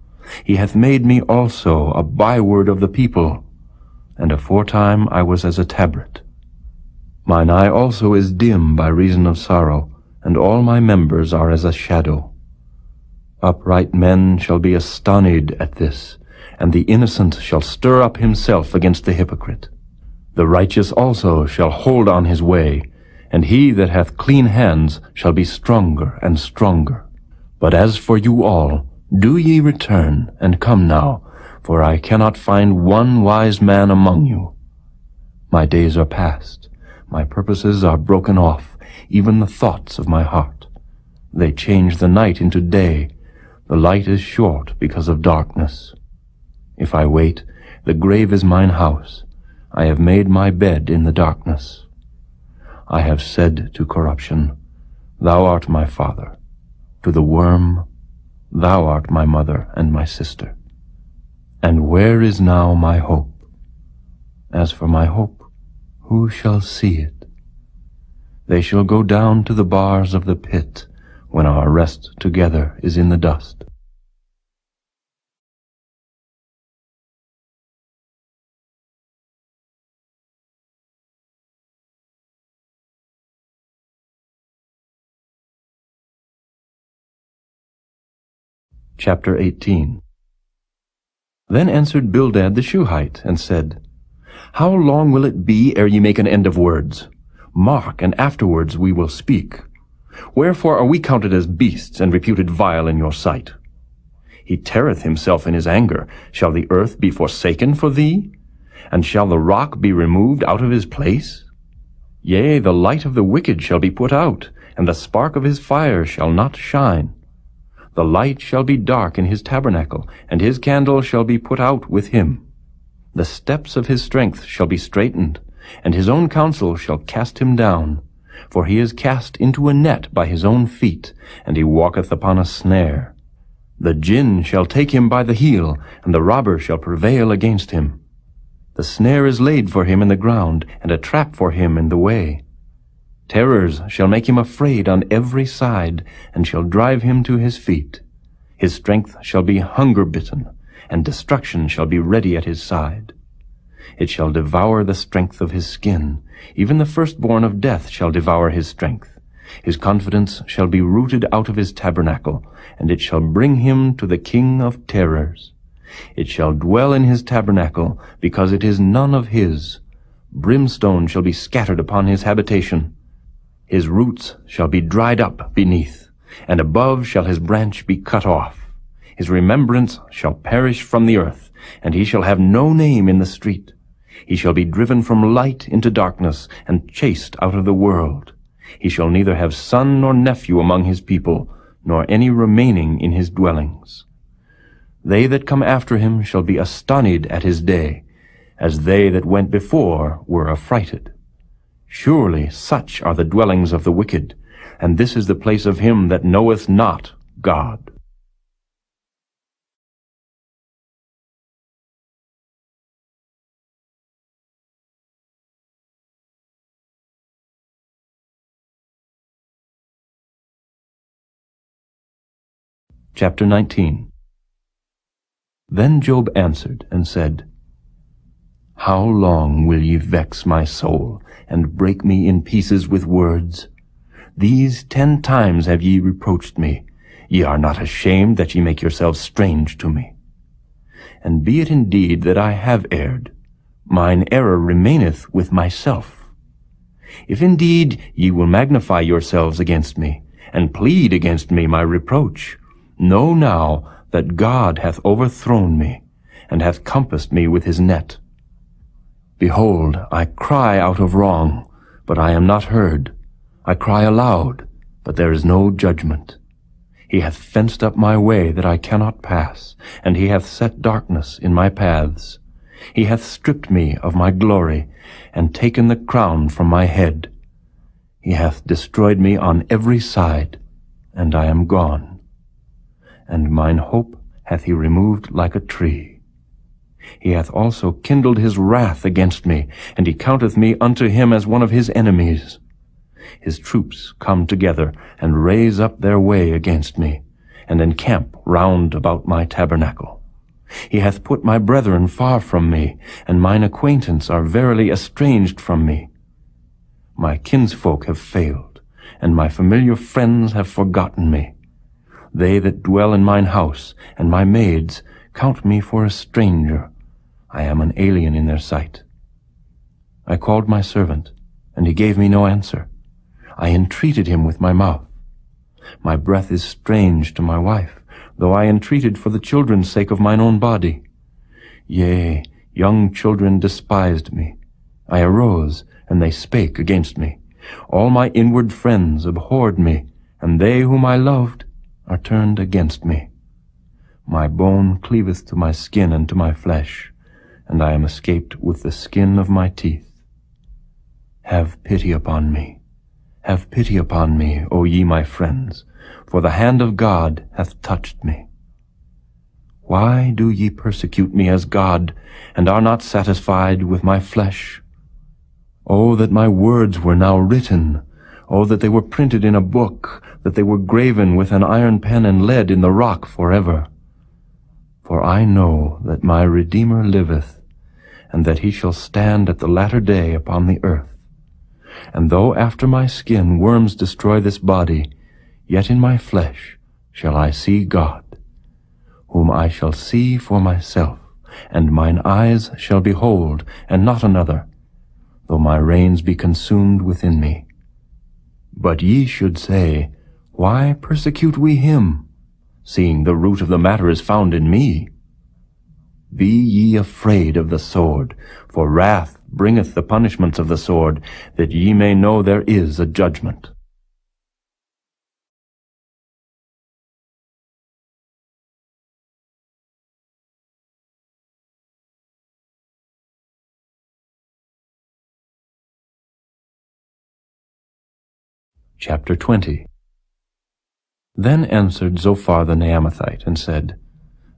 He hath made me also a byword of the people, and aforetime I was as a tabret. Mine eye also is dim by reason of sorrow, and all my members are as a shadow. Upright men shall be astonied at this, and the innocent shall stir up himself against the hypocrite. The righteous also shall hold on his way, and he that hath clean hands shall be stronger and stronger. But as for you all, do ye return, and come now, for I cannot find one wise man among you. My days are past, my purposes are broken off, even the thoughts of my heart. They change the night into day, the light is short because of darkness. If I wait, the grave is mine house. I have made my bed in the darkness. I have said to corruption, thou art my father. To the worm, thou art my mother and my sister. And where is now my hope? As for my hope, who shall see it? They shall go down to the bars of the pit when our rest together is in the dust. Chapter 18. Then answered Bildad the Shuhite, and said, How long will it be ere ye make an end of words? Mock, and afterwards we will speak. Wherefore are we counted as beasts, and reputed vile in your sight? He teareth himself in his anger. Shall the earth be forsaken for thee? And shall the rock be removed out of his place? Yea, the light of the wicked shall be put out, and the spark of his fire shall not shine. The light shall be dark in his tabernacle, and his candle shall be put out with him. The steps of his strength shall be straitened, and his own counsel shall cast him down. For he is cast into a net by his own feet, and he walketh upon a snare. The jinn shall take him by the heel, and the robber shall prevail against him. The snare is laid for him in the ground, and a trap for him in the way. Terrors shall make him afraid on every side, and shall drive him to his feet. His strength shall be hunger-bitten, and destruction shall be ready at his side. It shall devour the strength of his skin. Even the firstborn of death shall devour his strength. His confidence shall be rooted out of his tabernacle, and it shall bring him to the king of terrors. It shall dwell in his tabernacle, because it is none of his. Brimstone shall be scattered upon his habitation. His roots shall be dried up beneath, and above shall his branch be cut off. His remembrance shall perish from the earth, and he shall have no name in the street. He shall be driven from light into darkness, and chased out of the world. He shall neither have son nor nephew among his people, nor any remaining in his dwellings. They that come after him shall be astonied at his day, as they that went before were affrighted. Surely such are the dwellings of the wicked, and this is the place of him that knoweth not God. Chapter 19. Then Job answered and said, How long will ye vex my soul, and break me in pieces with words? These 10 times have ye reproached me. Ye are not ashamed that ye make yourselves strange to me. And be it indeed that I have erred, mine error remaineth with myself. If indeed ye will magnify yourselves against me, and plead against me my reproach, know now that God hath overthrown me, and hath compassed me with his net. Behold, I cry out of wrong, but I am not heard. I cry aloud, but there is no judgment. He hath fenced up my way that I cannot pass, and he hath set darkness in my paths. He hath stripped me of my glory, and taken the crown from my head. He hath destroyed me on every side, and I am gone. And mine hope hath he removed like a tree. He hath also kindled his wrath against me, and he counteth me unto him as one of his enemies. His troops come together, and raise up their way against me, and encamp round about my tabernacle. He hath put my brethren far from me, and mine acquaintance are verily estranged from me. My kinsfolk have failed, and my familiar friends have forgotten me. They that dwell in mine house, and my maids, count me for a stranger. I am an alien in their sight. I called my servant, and he gave me no answer. I entreated him with my mouth. My breath is strange to my wife, though I entreated for the children's sake of mine own body. Yea, young children despised me. I arose, and they spake against me. All my inward friends abhorred me, and they whom I loved are turned against me. My bone cleaveth to my skin and to my flesh, and I am escaped with the skin of my teeth. Have pity upon me, Have pity upon me, O ye my friends, for the hand of God hath touched me. Why do ye persecute me as God, and are not satisfied with my flesh? O that my words were now written! O that they were printed in a book, that they were graven with an iron pen and lead in the rock forever. For I know that my Redeemer liveth, and that he shall stand at the latter day upon the earth. And though after my skin worms destroy this body, yet in my flesh shall I see God, whom I shall see for myself, and mine eyes shall behold, and not another, though my reins be consumed within me. But ye should say, Why persecute we him, seeing the root of the matter is found in me? Be ye afraid of the sword, for wrath bringeth the punishments of the sword, that ye may know there is a judgment. Chapter 20. Then answered Zophar the Naamathite, and said,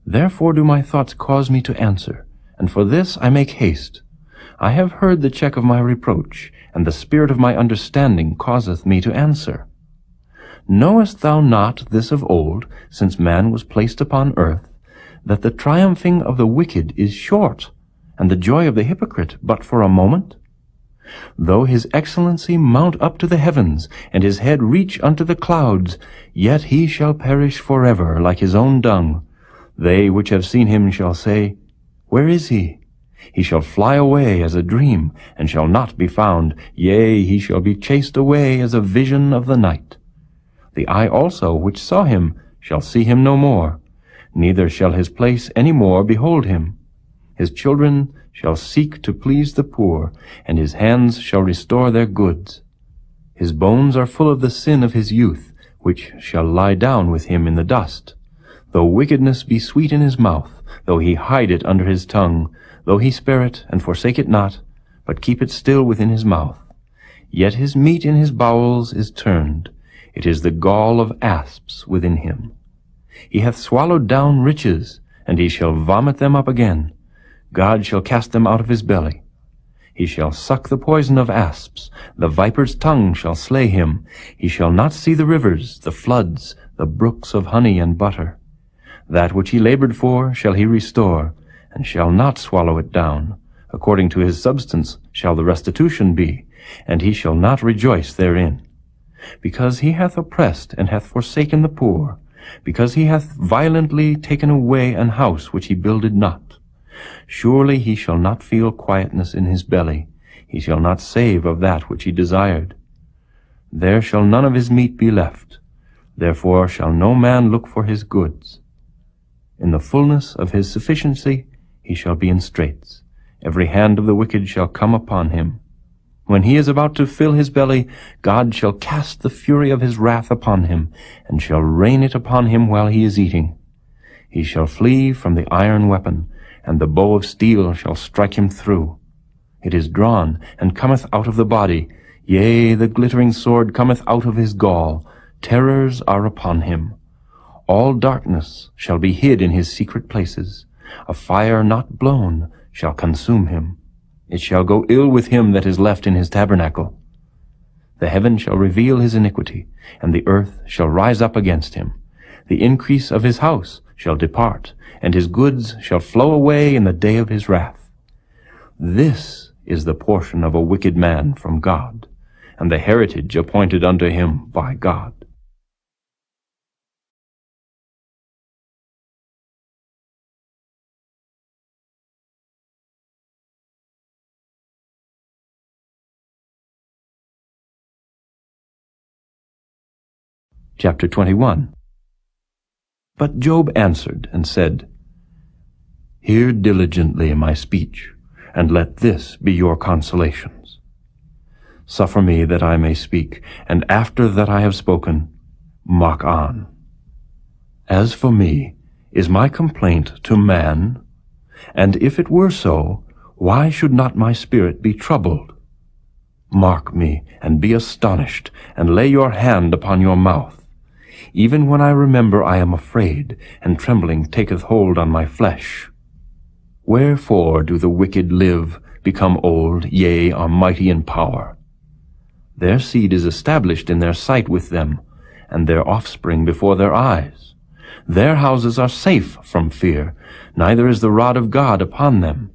Therefore do my thoughts cause me to answer, and for this I make haste. I have heard the check of my reproach, and the spirit of my understanding causeth me to answer. Knowest thou not this of old, since man was placed upon earth, that the triumphing of the wicked is short, and the joy of the hypocrite but for a moment? Though his excellency mount up to the heavens, and his head reach unto the clouds, yet he shall perish forever like his own dung. They which have seen him shall say, Where is he? He shall fly away as a dream, and shall not be found. Yea, he shall be chased away as a vision of the night. The eye also which saw him shall see him no more, neither shall his place any more behold him. His children shall seek to please the poor, and his hands shall restore their goods. His bones are full of the sin of his youth, which shall lie down with him in the dust. Though wickedness be sweet in his mouth, though he hide it under his tongue, though he spare it and forsake it not, but keep it still within his mouth, yet his meat in his bowels is turned. It is the gall of asps within him. He hath swallowed down riches, and he shall vomit them up again. God shall cast them out of his belly. He shall suck the poison of asps. The viper's tongue shall slay him. He shall not see the rivers, the floods, the brooks of honey and butter. That which he labored for shall he restore, and shall not swallow it down. According to his substance shall the restitution be, and he shall not rejoice therein. Because he hath oppressed and hath forsaken the poor, because he hath violently taken away an house which he builded not. Surely he shall not feel quietness in his belly. He shall not save of that which he desired. There shall none of his meat be left. Therefore shall no man look for his goods. In the fullness of his sufficiency he shall be in straits. Every hand of the wicked shall come upon him. When he is about to fill his belly, God shall cast the fury of his wrath upon him, and shall rain it upon him while he is eating. He shall flee from the iron weapon, and the bow of steel shall strike him through. It is drawn, and cometh out of the body. Yea, the glittering sword cometh out of his gall. Terrors are upon him. All darkness shall be hid in his secret places. A fire not blown shall consume him. It shall go ill with him that is left in his tabernacle. The heaven shall reveal his iniquity, and the earth shall rise up against him. The increase of his house shall depart, and his goods shall flow away in the day of his wrath. This is the portion of a wicked man from God, and the heritage appointed unto him by God. Chapter 21. But Job answered and said, Hear diligently my speech, and let this be your consolations. Suffer me that I may speak, and after that I have spoken, mock on. As for me, is my complaint to man? And if it were so, why should not my spirit be troubled? Mark me, and be astonished, and lay your hand upon your mouth. Even when I remember, I am afraid, and trembling taketh hold on my flesh. Wherefore do the wicked live, become old, yea, are mighty in power? Their seed is established in their sight with them, and their offspring before their eyes. Their houses are safe from fear, neither is the rod of God upon them.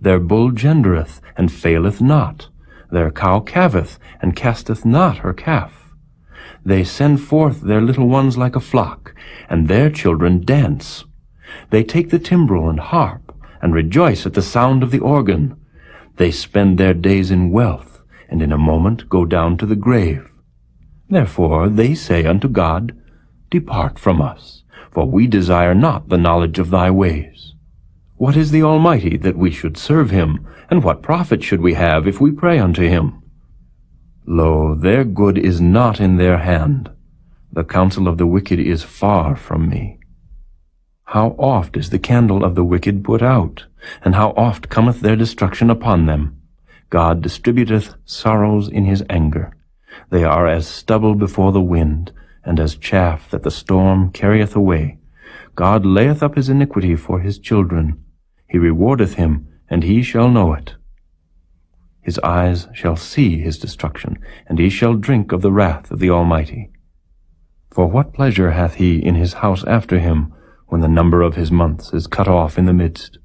Their bull gendereth, and faileth not. Their cow calveth, and casteth not her calf. They send forth their little ones like a flock, and their children dance. They take the timbrel and harp, and rejoice at the sound of the organ. They spend their days in wealth, and in a moment go down to the grave. Therefore they say unto God, Depart from us, for we desire not the knowledge of thy ways. What is the Almighty, that we should serve him? And what profit should we have if we pray unto him? Lo, their good is not in their hand. The counsel of the wicked is far from me. How oft is the candle of the wicked put out, and how oft cometh their destruction upon them? God distributeth sorrows in his anger. They are as stubble before the wind, and as chaff that the storm carrieth away. God layeth up his iniquity for his children. He rewardeth him, and he shall know it. His eyes shall see his destruction, and he shall drink of the wrath of the Almighty. For what pleasure hath he in his house after him, when the number of his months is cut off in the midst?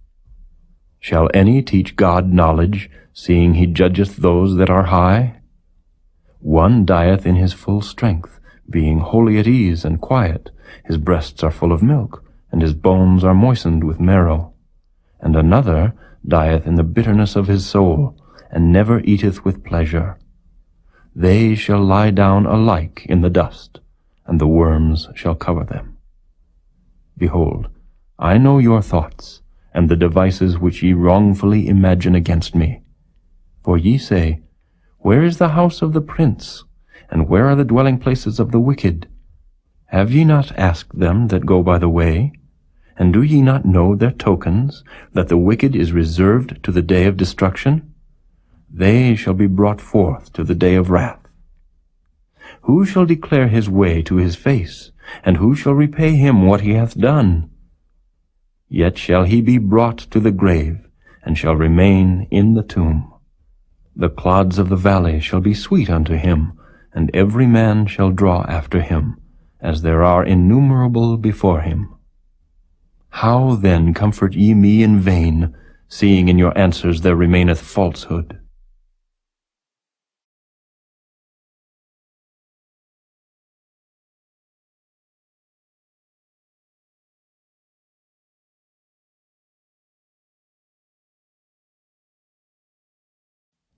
Shall any teach God knowledge, seeing he judgeth those that are high? One dieth in his full strength, being wholly at ease and quiet. His breasts are full of milk, and his bones are moistened with marrow. And another dieth in the bitterness of his soul, and never eateth with pleasure. They shall lie down alike in the dust, and the worms shall cover them. Behold, I know your thoughts, and the devices which ye wrongfully imagine against me. For ye say, Where is the house of the prince? And where are the dwelling places of the wicked? Have ye not asked them that go by the way? And do ye not know their tokens, that the wicked is reserved to the day of destruction? They shall be brought forth to the day of wrath. Who shall declare his way to his face, and who shall repay him what he hath done? Yet shall he be brought to the grave, and shall remain in the tomb. The clods of the valley shall be sweet unto him, and every man shall draw after him, as there are innumerable before him. How then comfort ye me in vain, seeing in your answers there remaineth falsehood?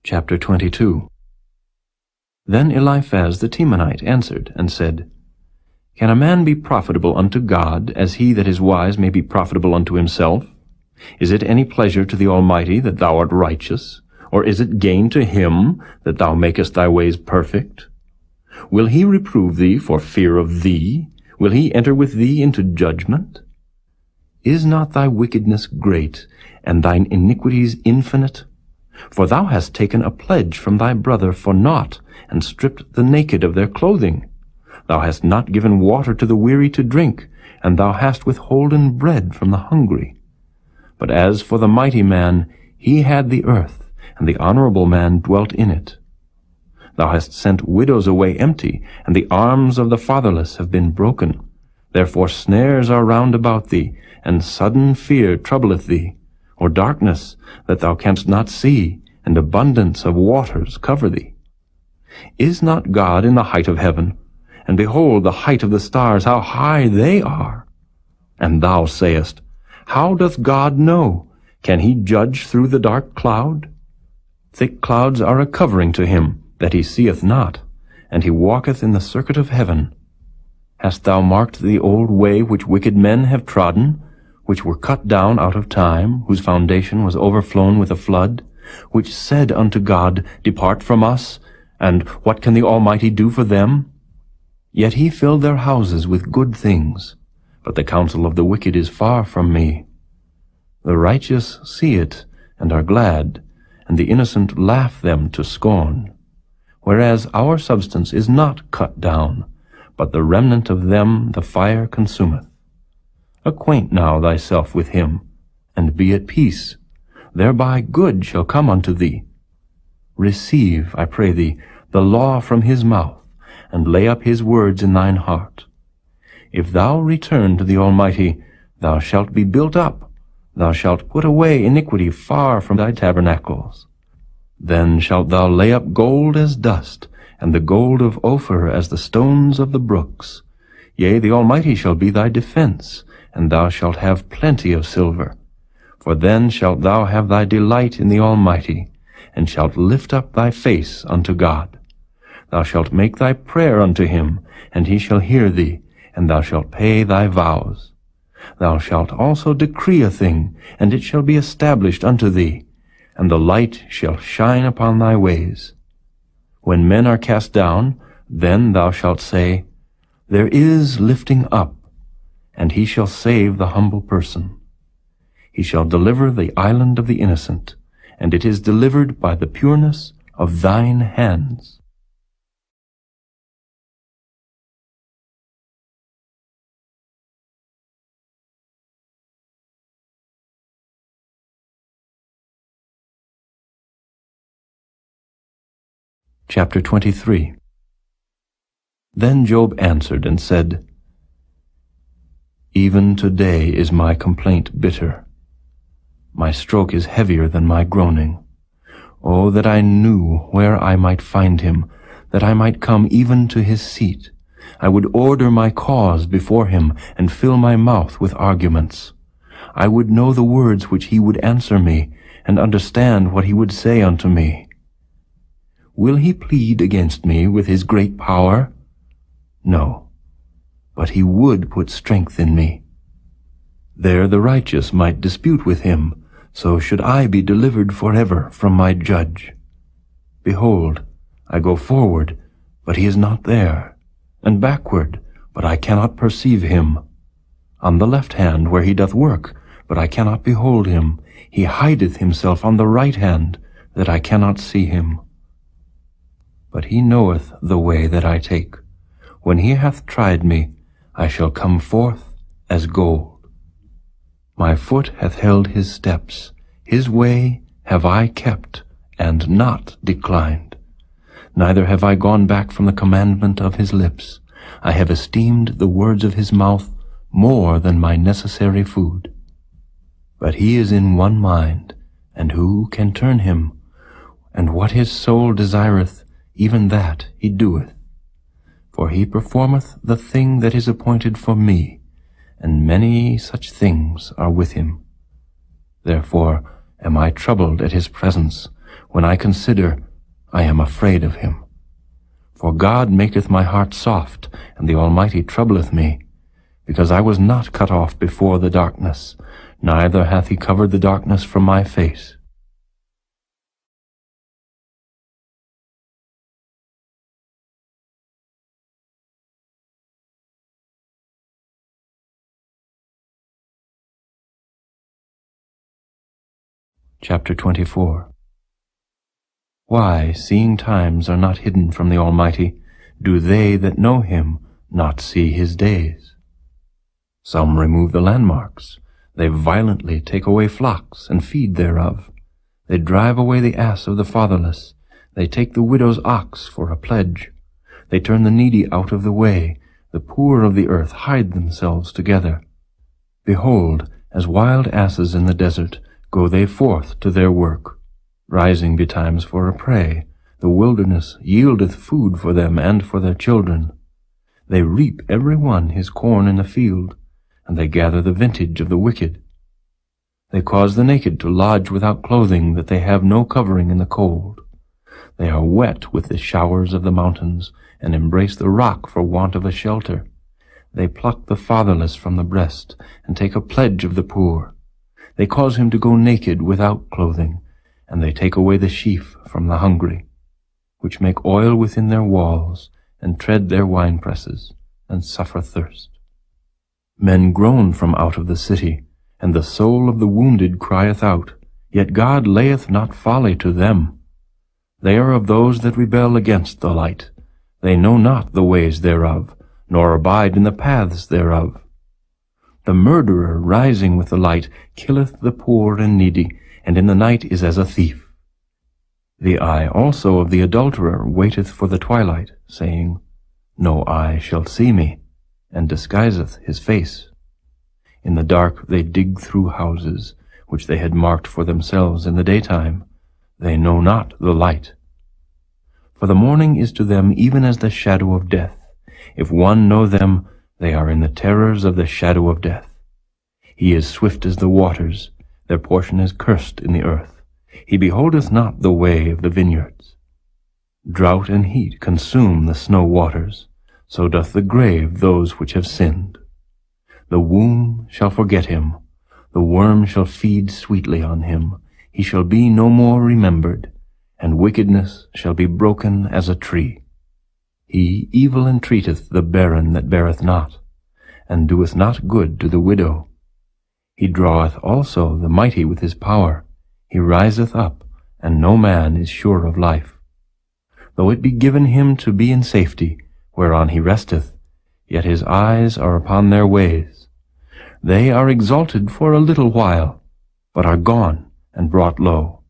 Chapter 22. Then Eliphaz the Temanite answered and said, Can a man be profitable unto God, as he that is wise may be profitable unto himself? Is it any pleasure to the Almighty that thou art righteous? Or is it gain to him that thou makest thy ways perfect? Will he reprove thee for fear of thee? Will he enter with thee into judgment? Is not thy wickedness great, and thine iniquities infinite? For thou hast taken a pledge from thy brother for naught, and stripped the naked of their clothing. Thou hast not given water to the weary to drink, and thou hast withholden bread from the hungry. But as for the mighty man, he had the earth, and the honorable man dwelt in it. Thou hast sent widows away empty, and the arms of the fatherless have been broken. Therefore snares are round about thee, and sudden fear troubleth thee, or darkness that thou canst not see, and abundance of waters cover thee. Is not God in the height of heaven? And behold, the height of the stars, how high they are! And thou sayest, How doth God know? Can he judge through the dark cloud? Thick clouds are a covering to him, that he seeth not, and he walketh in the circuit of heaven. Hast thou marked the old way which wicked men have trodden, which were cut down out of time, whose foundation was overflown with a flood, which said unto God, Depart from us, and what can the Almighty do for them? Yet he filled their houses with good things, but the counsel of the wicked is far from me. The righteous see it, and are glad, and the innocent laugh them to scorn. whereas our substance is not cut down, but the remnant of them the fire consumeth. Acquaint now thyself with him, and be at peace. Thereby good shall come unto thee. Receive, I pray thee, the law from his mouth, and lay up his words in thine heart. If thou return to the Almighty, thou shalt be built up. Thou shalt put away iniquity far from thy tabernacles. Then shalt thou lay up gold as dust, and the gold of Ophir as the stones of the brooks. Yea, the Almighty shall be thy defense, and thou shalt have plenty of silver. For then shalt thou have thy delight in the Almighty, and shalt lift up thy face unto God. Thou shalt make thy prayer unto him, and he shall hear thee, and thou shalt pay thy vows. Thou shalt also decree a thing, and it shall be established unto thee, and the light shall shine upon thy ways. When men are cast down, then thou shalt say, There is lifting up, and he shall save the humble person. He shall deliver the island of the innocent, and it is delivered by the pureness of thine hands. Chapter 23. Then Job answered and said, Even today is my complaint bitter. My stroke is heavier than my groaning. Oh, that I knew where I might find him, that I might come even to his seat. I would order my cause before him, and fill my mouth with arguments. I would know the words which he would answer me, and understand what he would say unto me. Will he plead against me with his great power? No, but he would put strength in me. There the righteous might dispute with him, so should I be delivered forever from my judge. Behold, I go forward, but he is not there, and backward, but I cannot perceive him. On the left hand where he doth work, but I cannot behold him. He hideth himself on the right hand, that I cannot see him. But he knoweth the way that I take. When he hath tried me, I shall come forth as gold. My foot hath held his steps. His way have I kept, and not declined. Neither have I gone back from the commandment of his lips. I have esteemed the words of his mouth more than my necessary food. But he is in one mind, and who can turn him? And what his soul desireth, even that he doeth. For he performeth the thing that is appointed for me, and many such things are with him. Therefore am I troubled at his presence. When I consider, I am afraid of him. For God maketh my heart soft, and the Almighty troubleth me, because I was not cut off before the darkness, neither hath he covered the darkness from my face. Chapter 24. Why, seeing times are not hidden from the Almighty, do they that know him not see his days? Some remove the landmarks. They violently take away flocks, and feed thereof. They drive away the ass of the fatherless. They take the widow's ox for a pledge. They turn the needy out of the way. The poor of the earth hide themselves together. Behold, as wild asses in the desert, go they forth to their work. Rising betimes for a prey, the wilderness yieldeth food for them and for their children. They reap every one his corn in the field, and they gather the vintage of the wicked. They cause the naked to lodge without clothing, that they have no covering in the cold. They are wet with the showers of the mountains, and embrace the rock for want of a shelter. They pluck the fatherless from the breast, and take a pledge of the poor. They cause him to go naked without clothing, and they take away the sheaf from the hungry, which make oil within their walls, and tread their winepresses, and suffer thirst. Men groan from out of the city, and the soul of the wounded crieth out, yet God layeth not folly to them. They are of those that rebel against the light. They know not the ways thereof, nor abide in the paths thereof. The murderer rising with the light killeth the poor and needy, and in the night is as a thief. The eye also of the adulterer waiteth for the twilight, saying, No eye shall see me, and disguiseth his face. In the dark they dig through houses, which they had marked for themselves in the daytime. They know not the light. For the morning is to them even as the shadow of death. If one know them, they are in the terrors of the shadow of death. He is swift as the waters, their portion is cursed in the earth. He beholdeth not the way of the vineyards. Drought and heat consume the snow waters, so doth the grave those which have sinned. The womb shall forget him, the worm shall feed sweetly on him. He shall be no more remembered, and wickedness shall be broken as a tree. He evil entreateth the barren that beareth not, and doeth not good to the widow. He draweth also the mighty with his power. He riseth up, and no man is sure of life. Though it be given him to be in safety, whereon he resteth, yet his eyes are upon their ways. They are exalted for a little while, but are gone and brought low.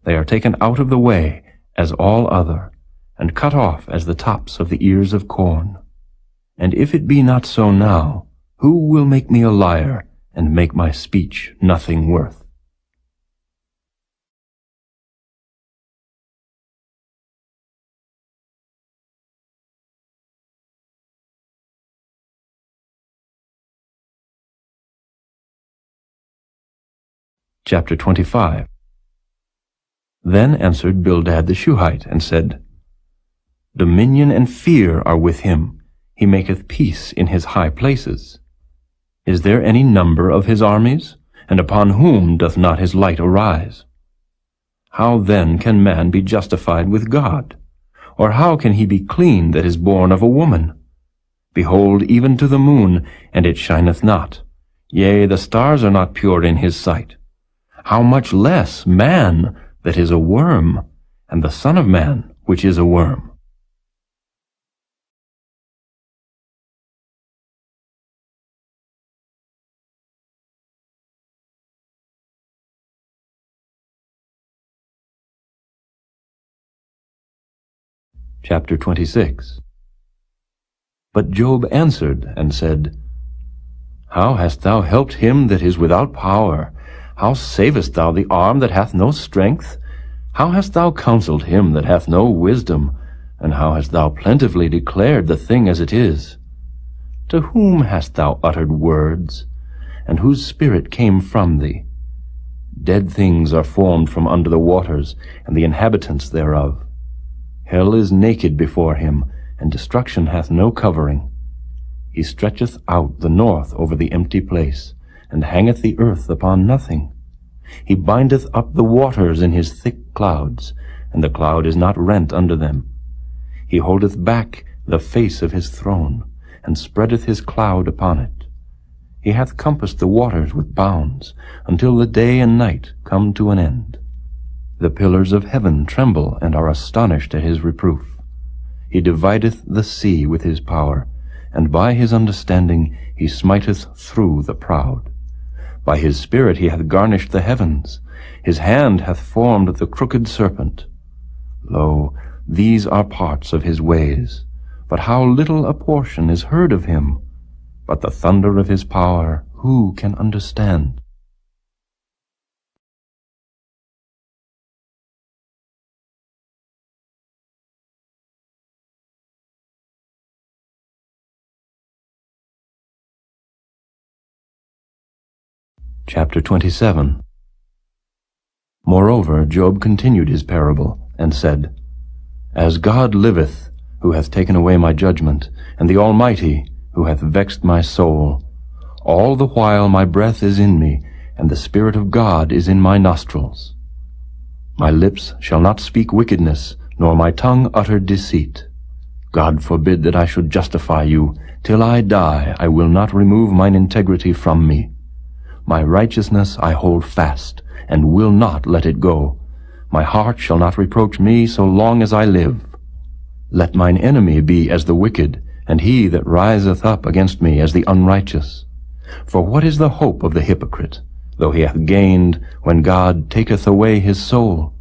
They are taken out of the way as all other, and cut off as the tops of the ears of corn. And if it be not so now, who will make me a liar, and make my speech nothing worth? Chapter 25. Then answered Bildad the Shuhite, and said, Dominion and fear are with him. He maketh peace in his high places. Is there any number of his armies? And upon whom doth not his light arise? How then can man be justified with God? Or how can he be clean that is born of a woman? Behold, even to the moon, and it shineth not. Yea, the stars are not pure in his sight. How much less man that is a worm, and the Son of Man which is a worm? Chapter 26. But Job answered and said, How hast thou helped him that is without power? How savest thou the arm that hath no strength? How hast thou counseled him that hath no wisdom? And how hast thou plentifully declared the thing as it is? To whom hast thou uttered words? And whose spirit came from thee? Dead things are formed from under the waters, and the inhabitants thereof. Hell is naked before him, and destruction hath no covering. He stretcheth out the north over the empty place, and hangeth the earth upon nothing. He bindeth up the waters in his thick clouds, and the cloud is not rent under them. He holdeth back the face of his throne, and spreadeth his cloud upon it. He hath compassed the waters with bounds, until the day and night come to an end. The pillars of heaven tremble and are astonished at his reproof. He divideth the sea with his power, and by his understanding he smiteth through the proud. By his spirit he hath garnished the heavens. His hand hath formed the crooked serpent. Lo, these are parts of his ways. But how little a portion is heard of him! But the thunder of his power, who can understand? Chapter 27. Moreover, Job continued his parable, and said, As God liveth, who hath taken away my judgment, and the Almighty, who hath vexed my soul, all the while my breath is in me, and the Spirit of God is in my nostrils. My lips shall not speak wickedness, nor my tongue utter deceit. God forbid that I should justify you. Till I die, I will not remove mine integrity from me. My righteousness I hold fast, and will not let it go. My heart shall not reproach me so long as I live. Let mine enemy be as the wicked, and he that riseth up against me as the unrighteous. For what is the hope of the hypocrite, though he hath gained, when God taketh away his soul?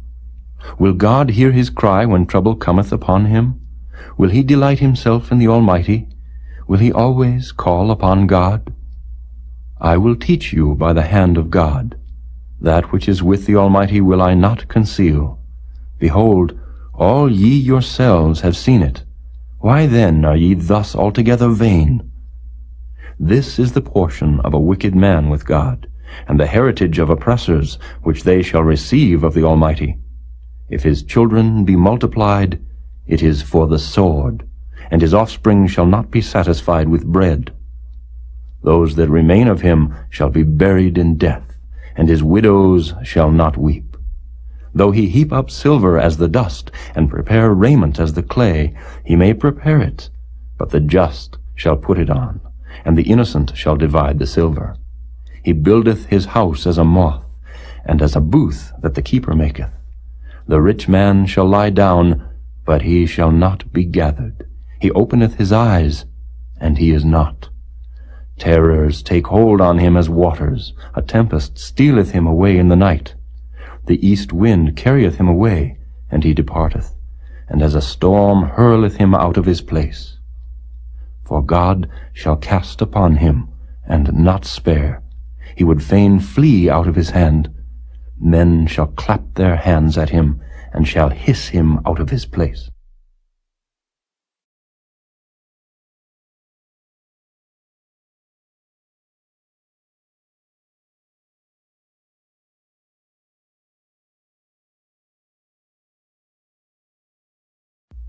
Will God hear his cry when trouble cometh upon him? Will he delight himself in the Almighty? Will he always call upon God? I will teach you by the hand of God. That which is with the Almighty will I not conceal. Behold, all ye yourselves have seen it. Why then are ye thus altogether vain? This is the portion of a wicked man with God, and the heritage of oppressors, which they shall receive of the Almighty. If his children be multiplied, it is for the sword, and his offspring shall not be satisfied with bread. Those that remain of him shall be buried in death, and his widows shall not weep. Though he heap up silver as the dust, and prepare raiment as the clay, he may prepare it, but the just shall put it on, and the innocent shall divide the silver. He buildeth his house as a moth, and as a booth that the keeper maketh. The rich man shall lie down, but he shall not be gathered. He openeth his eyes, and he is not. Terrors take hold on him as waters. A tempest stealeth him away in the night. The east wind carrieth him away, and he departeth, and as a storm hurleth him out of his place. For God shall cast upon him, and not spare. He would fain flee out of his hand. Men shall clap their hands at him, and shall hiss him out of his place.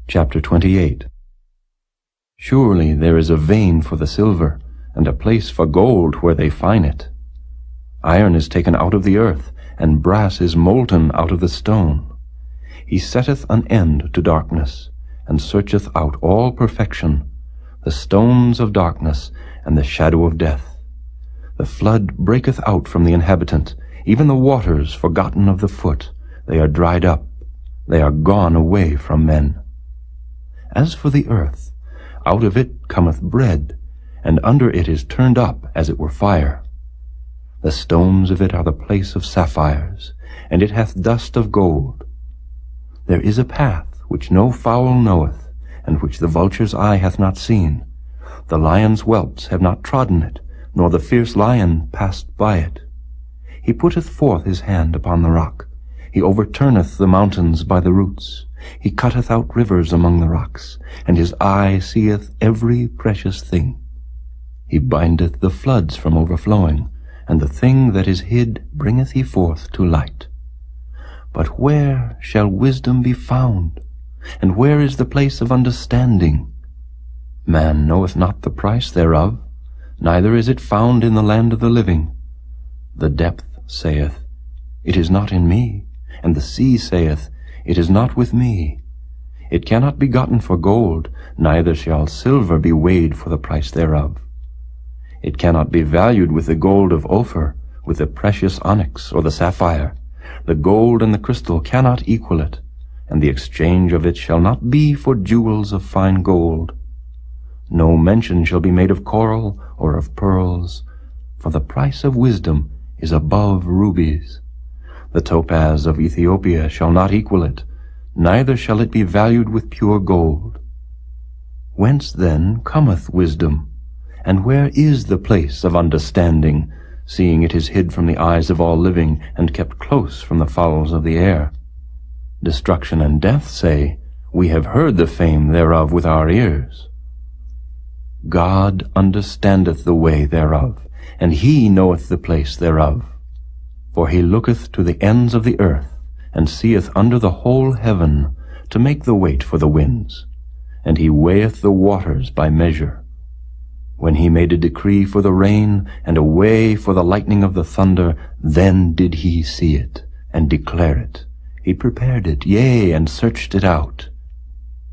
Chapter 28. Surely there is a vein for the silver, and a place for gold where they fine it. Iron is taken out of the earth, and brass is molten out of the stone. He setteth an end to darkness, and searcheth out all perfection, the stones of darkness, and the shadow of death. The flood breaketh out from the inhabitant, even the waters forgotten of the foot. They are dried up, they are gone away from men. As for the earth, out of it cometh bread, and under it is turned up as it were fire. The stones of it are the place of sapphires, and it hath dust of gold. There is a path which no fowl knoweth, and which the vulture's eye hath not seen. The lion's whelps have not trodden it, nor the fierce lion passed by it. He putteth forth his hand upon the rock. He overturneth the mountains by the roots. He cutteth out rivers among the rocks, and his eye seeth every precious thing. He bindeth the floods from overflowing, and the thing that is hid bringeth he forth to light. But where shall wisdom be found? And where is the place of understanding? Man knoweth not the price thereof, neither is it found in the land of the living. The depth saith, It is not in me, and the sea saith, It is not with me. It cannot be gotten for gold, neither shall silver be weighed for the price thereof. It cannot be valued with the gold of Ophir, with the precious onyx or the sapphire. The gold and the crystal cannot equal it, and the exchange of it shall not be for jewels of fine gold. No mention shall be made of coral or of pearls, for the price of wisdom is above rubies. The topaz of Ethiopia shall not equal it, neither shall it be valued with pure gold. Whence then cometh wisdom? And where is the place of understanding, seeing it is hid from the eyes of all living, and kept close from the fowls of the air? Destruction and death say, We have heard the fame thereof with our ears. God understandeth the way thereof, and he knoweth the place thereof. For he looketh to the ends of the earth, and seeth under the whole heaven, to make the weight for the winds. And he weigheth the waters by measure. When he made a decree for the rain, and a way for the lightning of the thunder, then did he see it, and declare it. He prepared it, yea, and searched it out.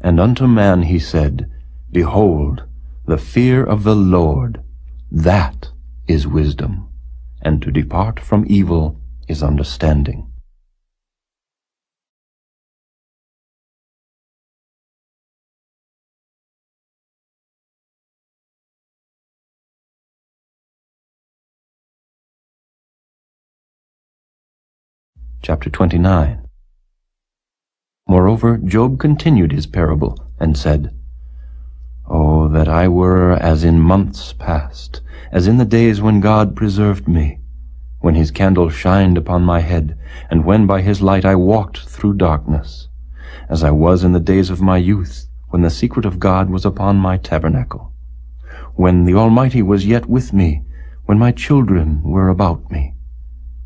And unto man he said, Behold, the fear of the Lord, that is wisdom, and to depart from evil is understanding. Chapter 29. Moreover, Job continued his parable, and said, "Oh, that I were as in months past, as in the days when God preserved me, when his candle shined upon my head, and when by his light I walked through darkness, as I was in the days of my youth, when the secret of God was upon my tabernacle, when the Almighty was yet with me, when my children were about me,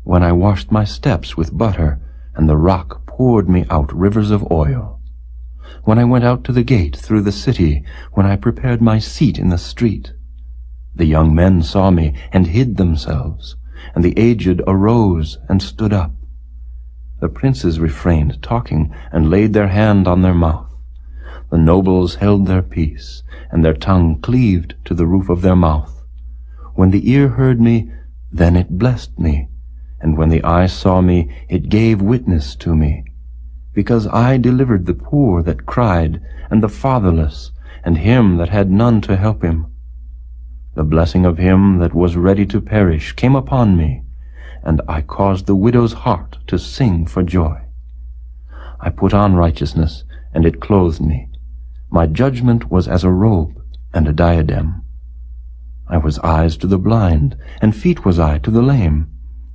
when I washed my steps with butter, and the rock poured me out rivers of oil, when I went out to the gate through the city, when I prepared my seat in the street. The young men saw me and hid themselves, and the aged arose and stood up. The princes refrained talking and laid their hand on their mouth. The nobles held their peace, and their tongue cleaved to the roof of their mouth. When the ear heard me, then it blessed me, and when the eye saw me, it gave witness to me. Because I delivered the poor that cried, and the fatherless, and him that had none to help him. The blessing of him that was ready to perish came upon me, and I caused the widow's heart to sing for joy. I put on righteousness, and it clothed me. My judgment was as a robe and a diadem. I was eyes to the blind, and feet was I to the lame.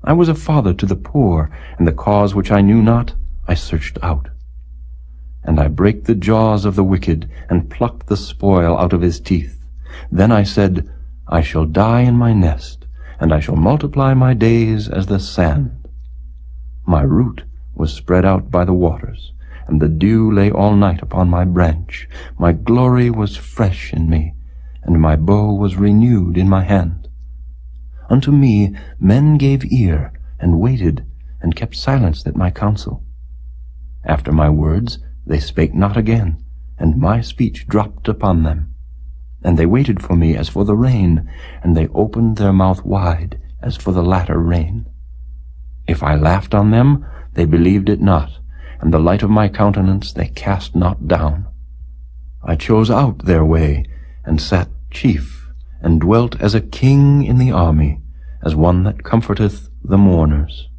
I was a father to the poor, and the cause which I knew not I searched out. And I brake the jaws of the wicked, and plucked the spoil out of his teeth. Then I said, I shall die in my nest, and I shall multiply my days as the sand. My root was spread out by the waters, and the dew lay all night upon my branch. My glory was fresh in me, and my bow was renewed in my hand. Unto me men gave ear, and waited, and kept silence at my counsel. After my words they spake not again, and my speech dropped upon them. And they waited for me as for the rain, and they opened their mouth wide as for the latter rain. If I laughed on them, they believed it not, and the light of my countenance they cast not down. I chose out their way, and sat chief, and dwelt as a king in the army, as one that comforteth the mourners.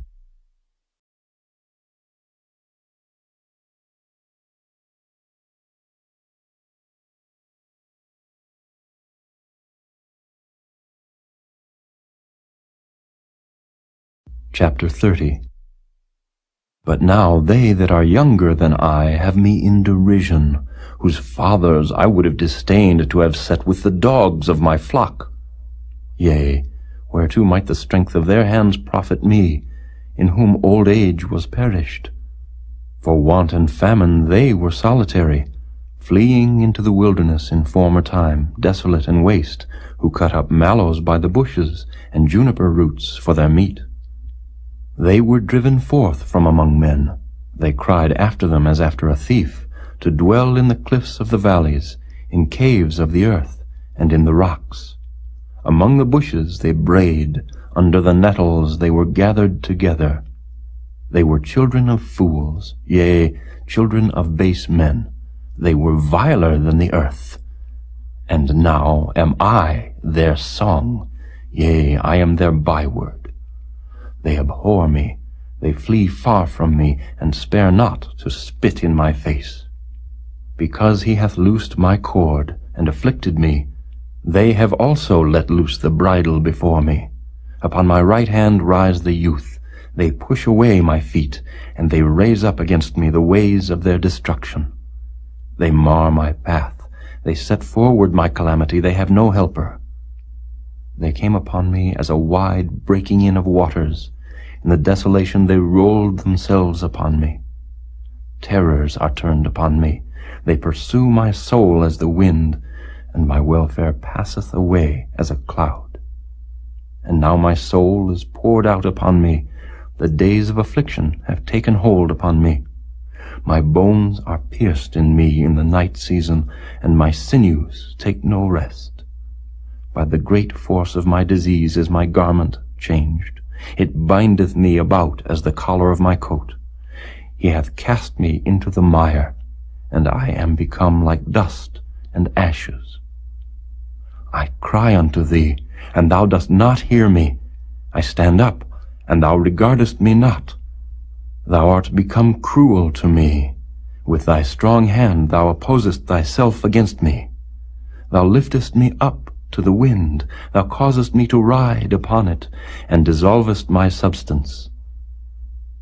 Chapter 30. But now they that are younger than I have me in derision, whose fathers I would have disdained to have set with the dogs of my flock. Yea, whereto might the strength of their hands profit me, in whom old age was perished? For want and famine they were solitary, fleeing into the wilderness in former time, desolate and waste, who cut up mallows by the bushes, and juniper roots for their meat. They were driven forth from among men. They cried after them as after a thief, to dwell in the cliffs of the valleys, in caves of the earth, and in the rocks. Among the bushes they brayed, under the nettles they were gathered together. They were children of fools, yea, children of base men. They were viler than the earth. And now am I their song, yea, I am their byword. They abhor me, they flee far from me, and spare not to spit in my face. Because he hath loosed my cord, and afflicted me, they have also let loose the bridle before me. Upon my right hand rise the youth. They push away my feet, and they raise up against me the ways of their destruction. They mar my path, they set forward my calamity, they have no helper. They came upon me as a wide breaking in of waters. In the desolation they rolled themselves upon me. Terrors are turned upon me. They pursue my soul as the wind, and my welfare passeth away as a cloud. And now my soul is poured out upon me. The days of affliction have taken hold upon me. My bones are pierced in me in the night season, and my sinews take no rest. By the great force of my disease is my garment changed. It bindeth me about as the collar of my coat. He hath cast me into the mire, and I am become like dust and ashes. I cry unto thee, and thou dost not hear me. I stand up, and thou regardest me not. Thou art become cruel to me. With thy strong hand thou opposest thyself against me. Thou liftest me up to the wind, thou causest me to ride upon it, and dissolvest my substance.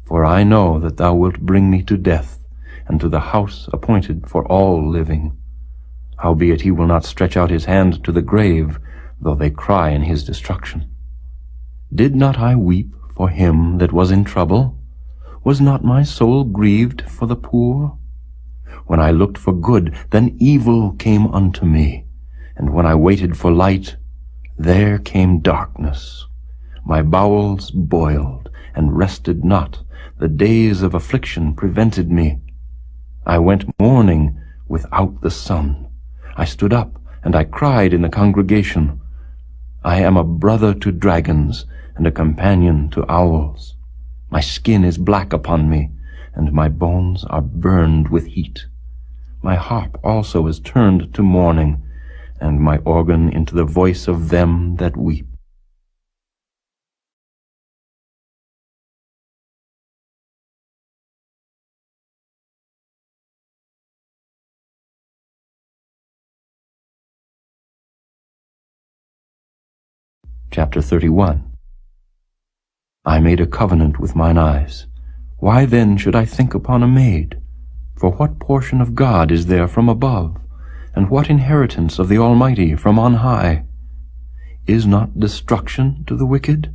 For I know that thou wilt bring me to death, and to the house appointed for all living. Howbeit he will not stretch out his hand to the grave, though they cry in his destruction. Did not I weep for him that was in trouble? Was not my soul grieved for the poor? When I looked for good, then evil came unto me, and when I waited for light, there came darkness. My bowels boiled, and rested not. The days of affliction prevented me. I went mourning without the sun. I stood up, and I cried in the congregation. I am a brother to dragons, and a companion to owls. My skin is black upon me, and my bones are burned with heat. My harp also is turned to mourning, and my organ into the voice of them that weep. Chapter 31. I made a covenant with mine eyes. Why then should I think upon a maid? For what portion of God is there from above, and what inheritance of the Almighty from on high? Is not destruction to the wicked,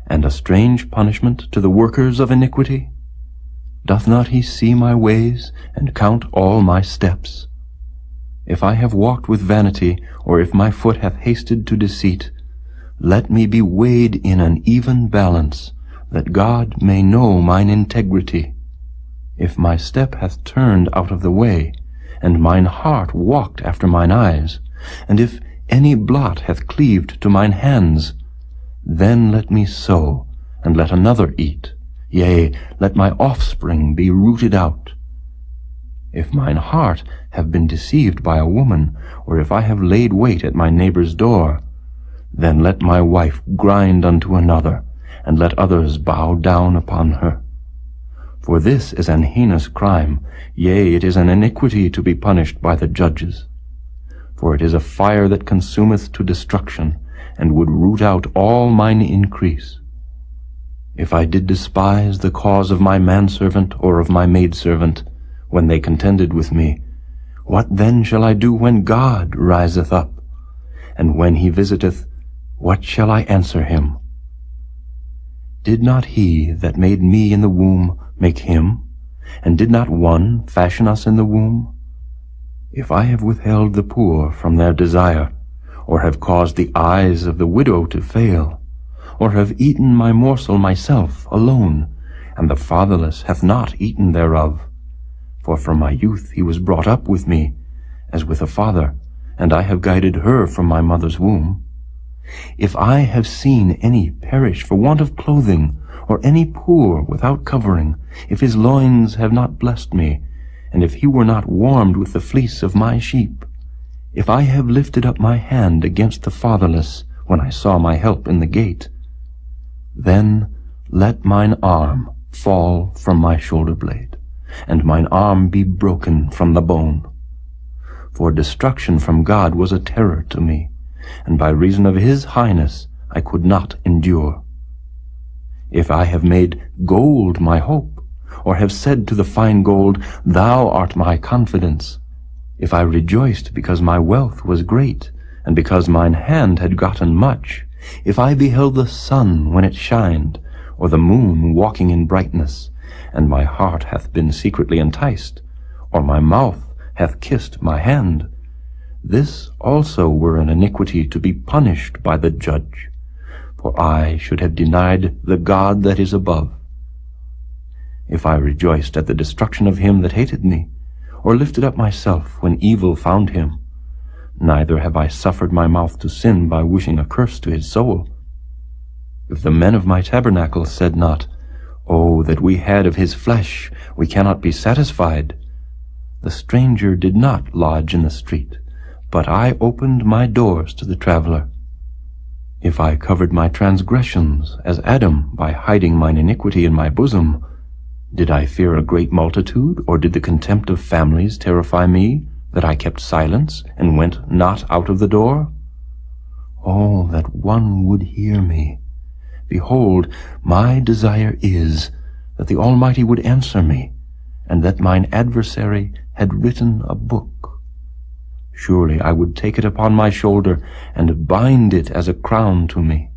and a strange punishment to the workers of iniquity? Doth not he see my ways, and count all my steps? If I have walked with vanity, or if my foot hath hasted to deceit, let me be weighed in an even balance, that God may know mine integrity. If my step hath turned out of the way, and mine heart walked after mine eyes, and if any blot hath cleaved to mine hands, then let me sow, and let another eat, yea, let my offspring be rooted out. If mine heart have been deceived by a woman, or if I have laid wait at my neighbor's door, then let my wife grind unto another, and let others bow down upon her. For this is an heinous crime, yea, it is an iniquity to be punished by the judges. For it is a fire that consumeth to destruction, and would root out all mine increase. If I did despise the cause of my manservant or of my maidservant, when they contended with me, what then shall I do when God riseth up? And when he visiteth, what shall I answer him? Did not he that made me in the womb make him? And did not one fashion us in the womb? If I have withheld the poor from their desire, or have caused the eyes of the widow to fail, or have eaten my morsel myself alone, and the fatherless hath not eaten thereof, for from my youth he was brought up with me, as with a father, and I have guided her from my mother's womb. If I have seen any perish for want of clothing, or any poor without covering, if his loins have not blessed me, and if he were not warmed with the fleece of my sheep, if I have lifted up my hand against the fatherless, when I saw my help in the gate, then let mine arm fall from my shoulder blade, and mine arm be broken from the bone. For destruction from God was a terror to me, and by reason of his highness I could not endure. If I have made gold my hope, or have said to the fine gold, Thou art my confidence, if I rejoiced because my wealth was great, and because mine hand had gotten much, if I beheld the sun when it shined, or the moon walking in brightness, and my heart hath been secretly enticed, or my mouth hath kissed my hand, this also were an iniquity to be punished by the judge, for I should have denied the God that is above. If I rejoiced at the destruction of him that hated me, or lifted up myself when evil found him, neither have I suffered my mouth to sin by wishing a curse to his soul. If the men of my tabernacle said not, Oh, that we had of his flesh, we cannot be satisfied, the stranger did not lodge in the street, but I opened my doors to the traveler. If I covered my transgressions as Adam by hiding mine iniquity in my bosom, Did I fear a great multitude, or did the contempt of families terrify me, that I kept silence, and went not out of the door? Oh, that one would hear me! Behold, my desire is, that the Almighty would answer me, and that mine adversary had written a book. Surely I would take it upon my shoulder, and bind it as a crown to me.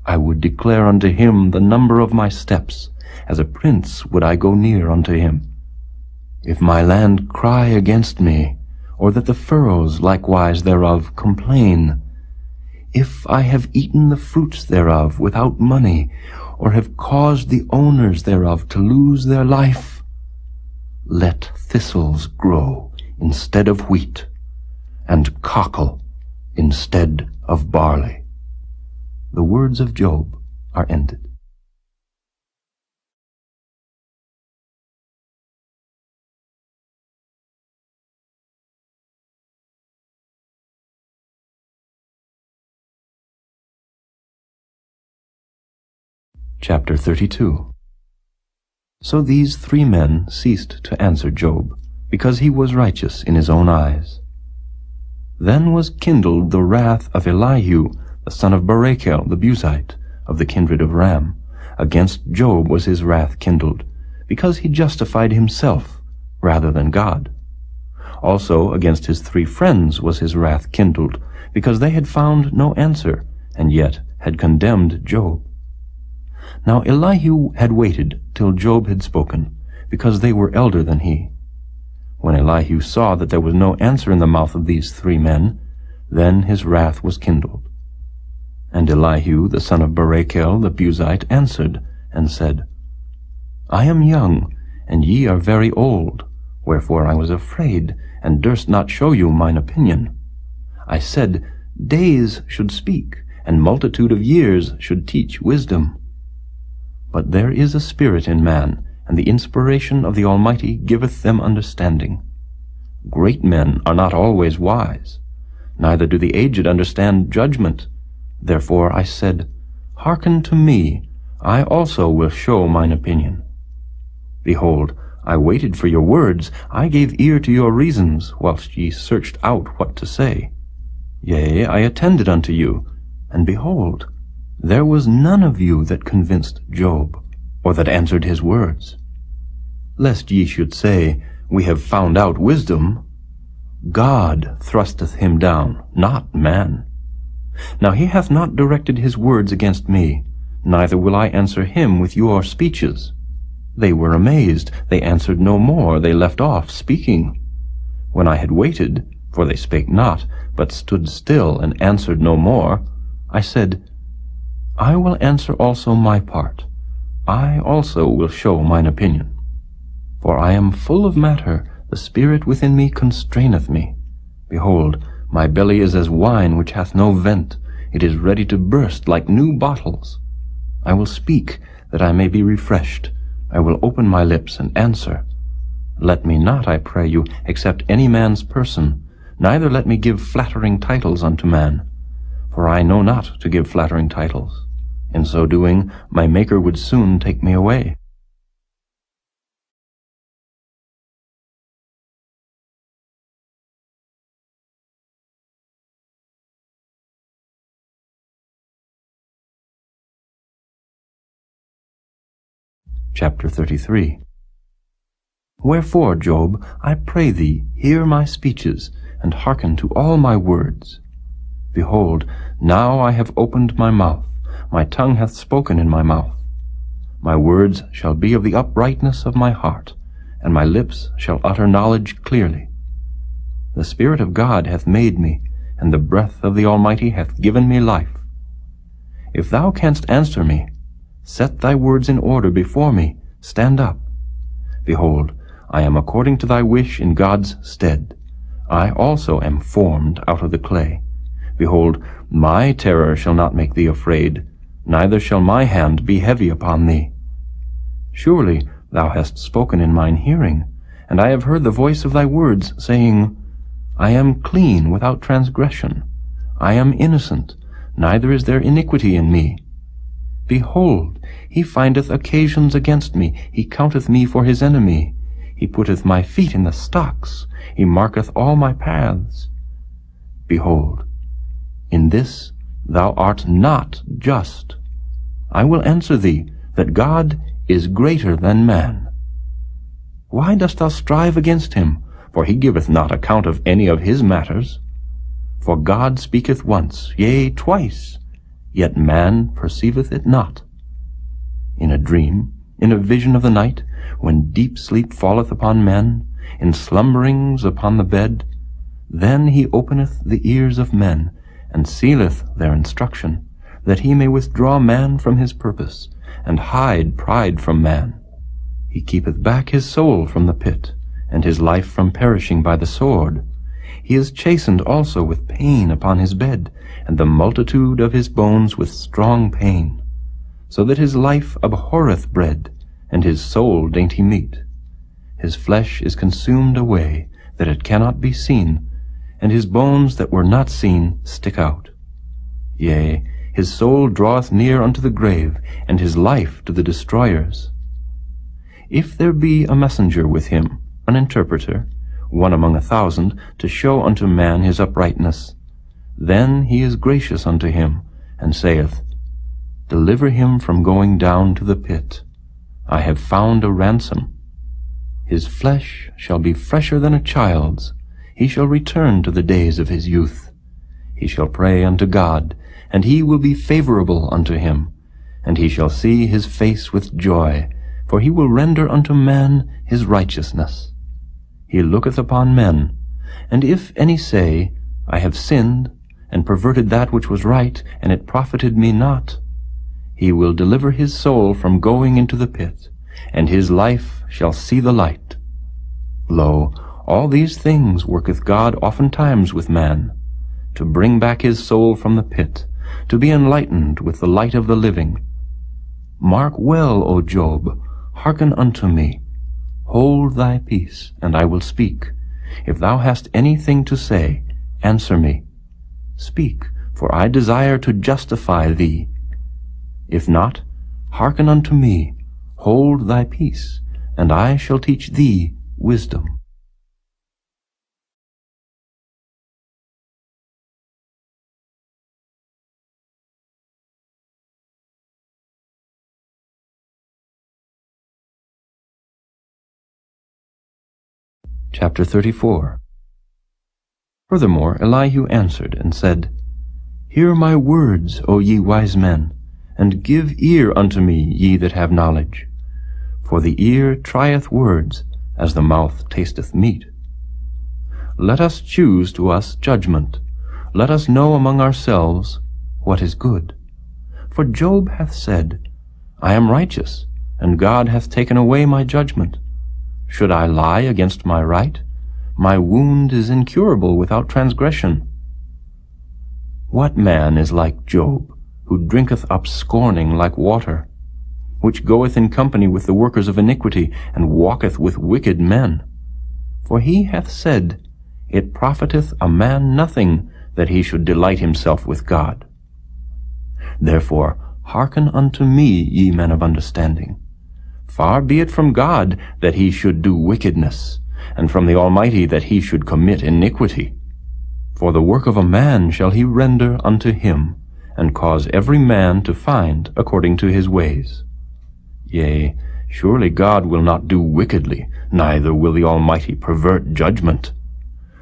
I would declare unto him the number of my steps, as a prince would I go near unto him. If my land cry against me, or that the furrows likewise thereof complain, if I have eaten the fruits thereof without money, or have caused the owners thereof to lose their life, let thistles grow instead of wheat, and cockle instead of barley. The words of Job are ended. Chapter 32. So these three men ceased to answer Job, because he was righteous in his own eyes. Then was kindled the wrath of Elihu, the son of Barachel the Buzite, of the kindred of Ram. Against Job was his wrath kindled, because he justified himself rather than God. Also against his three friends was his wrath kindled, because they had found no answer, and yet had condemned Job. Now Elihu had waited till Job had spoken, because they were elder than he. When Elihu saw that there was no answer in the mouth of these three men, then his wrath was kindled. And Elihu the son of Barachel the Buzite answered, and said, I am young, and ye are very old, wherefore I was afraid, and durst not show you mine opinion. I said, Days should speak, and multitude of years should teach wisdom. But there is a spirit in man, and the inspiration of the Almighty giveth them understanding. Great men are not always wise, neither do the aged understand judgment. Therefore I said, Hearken to me, I also will show mine opinion. Behold, I waited for your words, I gave ear to your reasons, whilst ye searched out what to say. Yea, I attended unto you, and behold, there was none of you that convinced Job, or that answered his words. Lest ye should say, We have found out wisdom, God thrusteth him down, not man. Now he hath not directed his words against me, neither will I answer him with your speeches. They were amazed, they answered no more, they left off speaking. When I had waited, for they spake not, but stood still and answered no more, I said, I will answer also my part. I also will show mine opinion. For I am full of matter, the spirit within me constraineth me. Behold, my belly is as wine which hath no vent, it is ready to burst like new bottles. I will speak, that I may be refreshed. I will open my lips and answer. Let me not, I pray you, accept any man's person, neither let me give flattering titles unto man. For I know not to give flattering titles. In so doing, my Maker would soon take me away. Chapter 33. Wherefore, Job, I pray thee, hear my speeches, and hearken to all my words. Behold, now I have opened my mouth, my tongue hath spoken in my mouth. My words shall be of the uprightness of my heart, and my lips shall utter knowledge clearly. The Spirit of God hath made me, and the breath of the Almighty hath given me life. If thou canst answer me, set thy words in order before me, stand up. Behold, I am according to thy wish in God's stead. I also am formed out of the clay. Behold, my terror shall not make thee afraid, neither shall my hand be heavy upon thee. Surely thou hast spoken in mine hearing, and I have heard the voice of thy words, saying, I am clean without transgression. I am innocent, neither is there iniquity in me. Behold, he findeth occasions against me, he counteth me for his enemy. He putteth my feet in the stocks, he marketh all my paths. Behold, in this thou art not just. I will answer thee, that God is greater than man. Why dost thou strive against him? For he giveth not account of any of his matters. For God speaketh once, yea, twice, yet man perceiveth it not. In a dream, in a vision of the night, when deep sleep falleth upon men, in slumberings upon the bed, then he openeth the ears of men, and sealeth their instruction, that he may withdraw man from his purpose, and hide pride from man. He keepeth back his soul from the pit, and his life from perishing by the sword. He is chastened also with pain upon his bed, and the multitude of his bones with strong pain, so that his life abhorreth bread, and his soul dainty meat. His flesh is consumed away, that it cannot be seen, and his bones that were not seen stick out. Yea, his soul draweth near unto the grave, and his life to the destroyers. If there be a messenger with him, an interpreter, one among 1,000, to show unto man his uprightness, then he is gracious unto him, and saith, Deliver him from going down to the pit. I have found a ransom. His flesh shall be fresher than a child's. He shall return to the days of his youth. He shall pray unto God, and he will be favorable unto him, and he shall see his face with joy, for he will render unto man his righteousness. He looketh upon men, and if any say, I have sinned, and perverted that which was right, and it profited me not, he will deliver his soul from going into the pit, and his life shall see the light. Lo, all these things worketh God oftentimes with man, to bring back his soul from the pit, to be enlightened with the light of the living. Mark well, O Job, hearken unto me. Hold thy peace, and I will speak. If thou hast anything to say, answer me. Speak, for I desire to justify thee. If not, hearken unto me. Hold thy peace, and I shall teach thee wisdom. Chapter 34. Furthermore Elihu answered and said, Hear my words, O ye wise men, and give ear unto me, ye that have knowledge. For the ear trieth words, as the mouth tasteth meat. Let us choose to us judgment. Let us know among ourselves what is good. For Job hath said, I am righteous, and God hath taken away my judgment. Should I lie against my right? My wound is incurable without transgression. What man is like Job, who drinketh up scorning like water, which goeth in company with the workers of iniquity, and walketh with wicked men? For he hath said, It profiteth a man nothing that he should delight himself with God. Therefore hearken unto me, ye men of understanding. Far be it from God that he should do wickedness, and from the Almighty that he should commit iniquity. For the work of a man shall he render unto him, and cause every man to find according to his ways. Yea, surely God will not do wickedly, neither will the Almighty pervert judgment.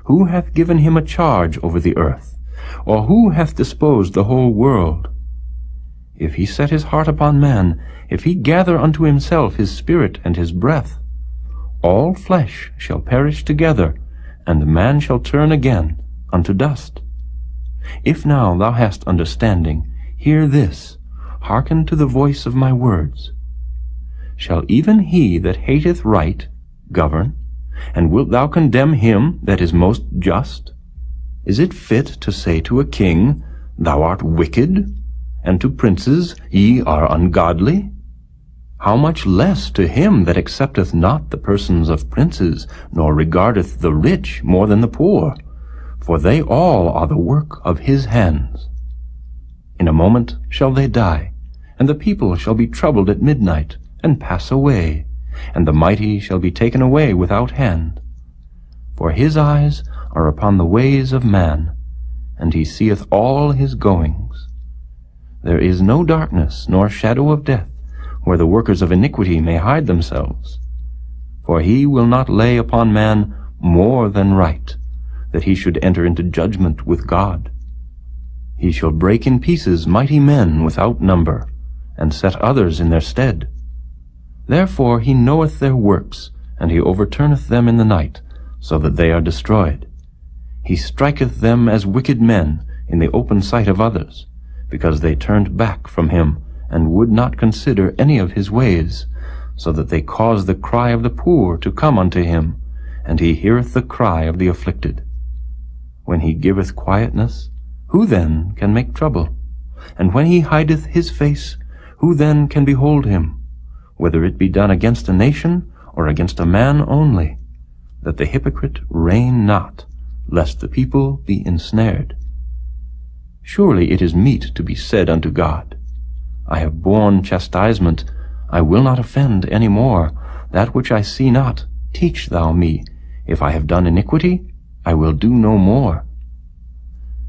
Who hath given him a charge over the earth? Or who hath disposed the whole world? If he set his heart upon man, if he gather unto himself his spirit and his breath, all flesh shall perish together, and man shall turn again unto dust. If now thou hast understanding, hear this, hearken to the voice of my words. Shall even he that hateth right govern? And wilt thou condemn him that is most just? Is it fit to say to a king, Thou art wicked, and to princes, Ye are ungodly? How much less to him that accepteth not the persons of princes, nor regardeth the rich more than the poor? For they all are the work of his hands. In a moment shall they die, and the people shall be troubled at midnight, and pass away, and the mighty shall be taken away without hand. For his eyes are upon the ways of man, and he seeth all his goings. There is no darkness nor shadow of death, where the workers of iniquity may hide themselves. For he will not lay upon man more than right, that he should enter into judgment with God. He shall break in pieces mighty men without number, and set others in their stead. Therefore he knoweth their works, and he overturneth them in the night, so that they are destroyed. He striketh them as wicked men in the open sight of others, because they turned back from him, and would not consider any of his ways, so that they cause the cry of the poor to come unto him, and he heareth the cry of the afflicted. When he giveth quietness, who then can make trouble? And when he hideth his face, who then can behold him? Whether it be done against a nation, or against a man only, that the hypocrite reign not, lest the people be ensnared. Surely it is meet to be said unto God, I have borne chastisement, I will not offend any more. That which I see not, teach thou me. If I have done iniquity, I will do no more.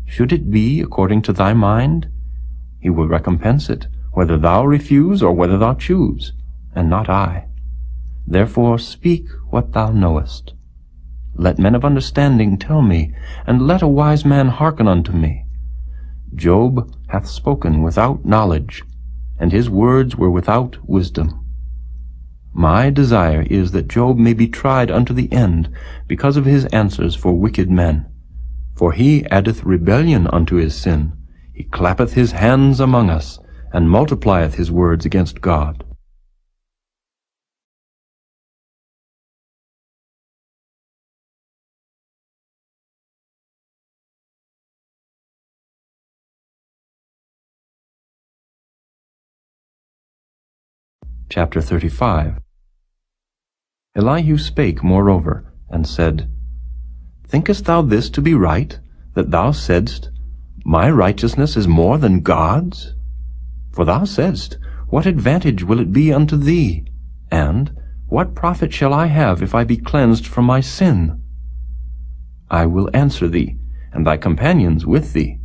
Should it be according to thy mind, he will recompense it, whether thou refuse or whether thou choose, and not I. Therefore speak what thou knowest. Let men of understanding tell me, and let a wise man hearken unto me. Job hath spoken without knowledge, and his words were without wisdom. My desire is that Job may be tried unto the end, because of his answers for wicked men. For he addeth rebellion unto his sin. He clappeth his hands among us, and multiplieth his words against God. Chapter 35. Elihu spake moreover, and said, Thinkest thou this to be right, that thou saidst, My righteousness is more than God's? For thou saidst, What advantage will it be unto thee? And, What profit shall I have if I be cleansed from my sin? I will answer thee, and thy companions with thee.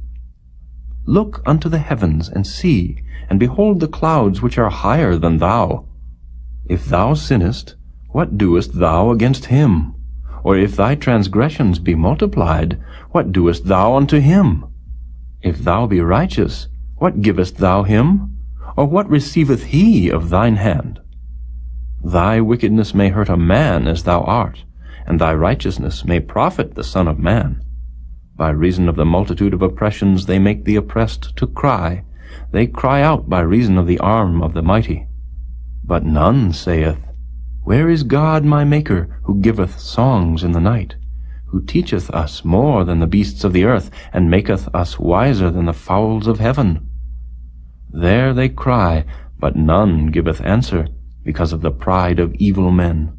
Look unto the heavens, and see, and behold the clouds which are higher than thou. If thou sinnest, what doest thou against him? Or if thy transgressions be multiplied, what doest thou unto him? If thou be righteous, what givest thou him? Or what receiveth he of thine hand? Thy wickedness may hurt a man as thou art, and thy righteousness may profit the Son of Man. By reason of the multitude of oppressions they make the oppressed to cry. They cry out by reason of the arm of the mighty. But none saith, Where is God my Maker, who giveth songs in the night, who teacheth us more than the beasts of the earth, and maketh us wiser than the fowls of heaven? There they cry, but none giveth answer, because of the pride of evil men.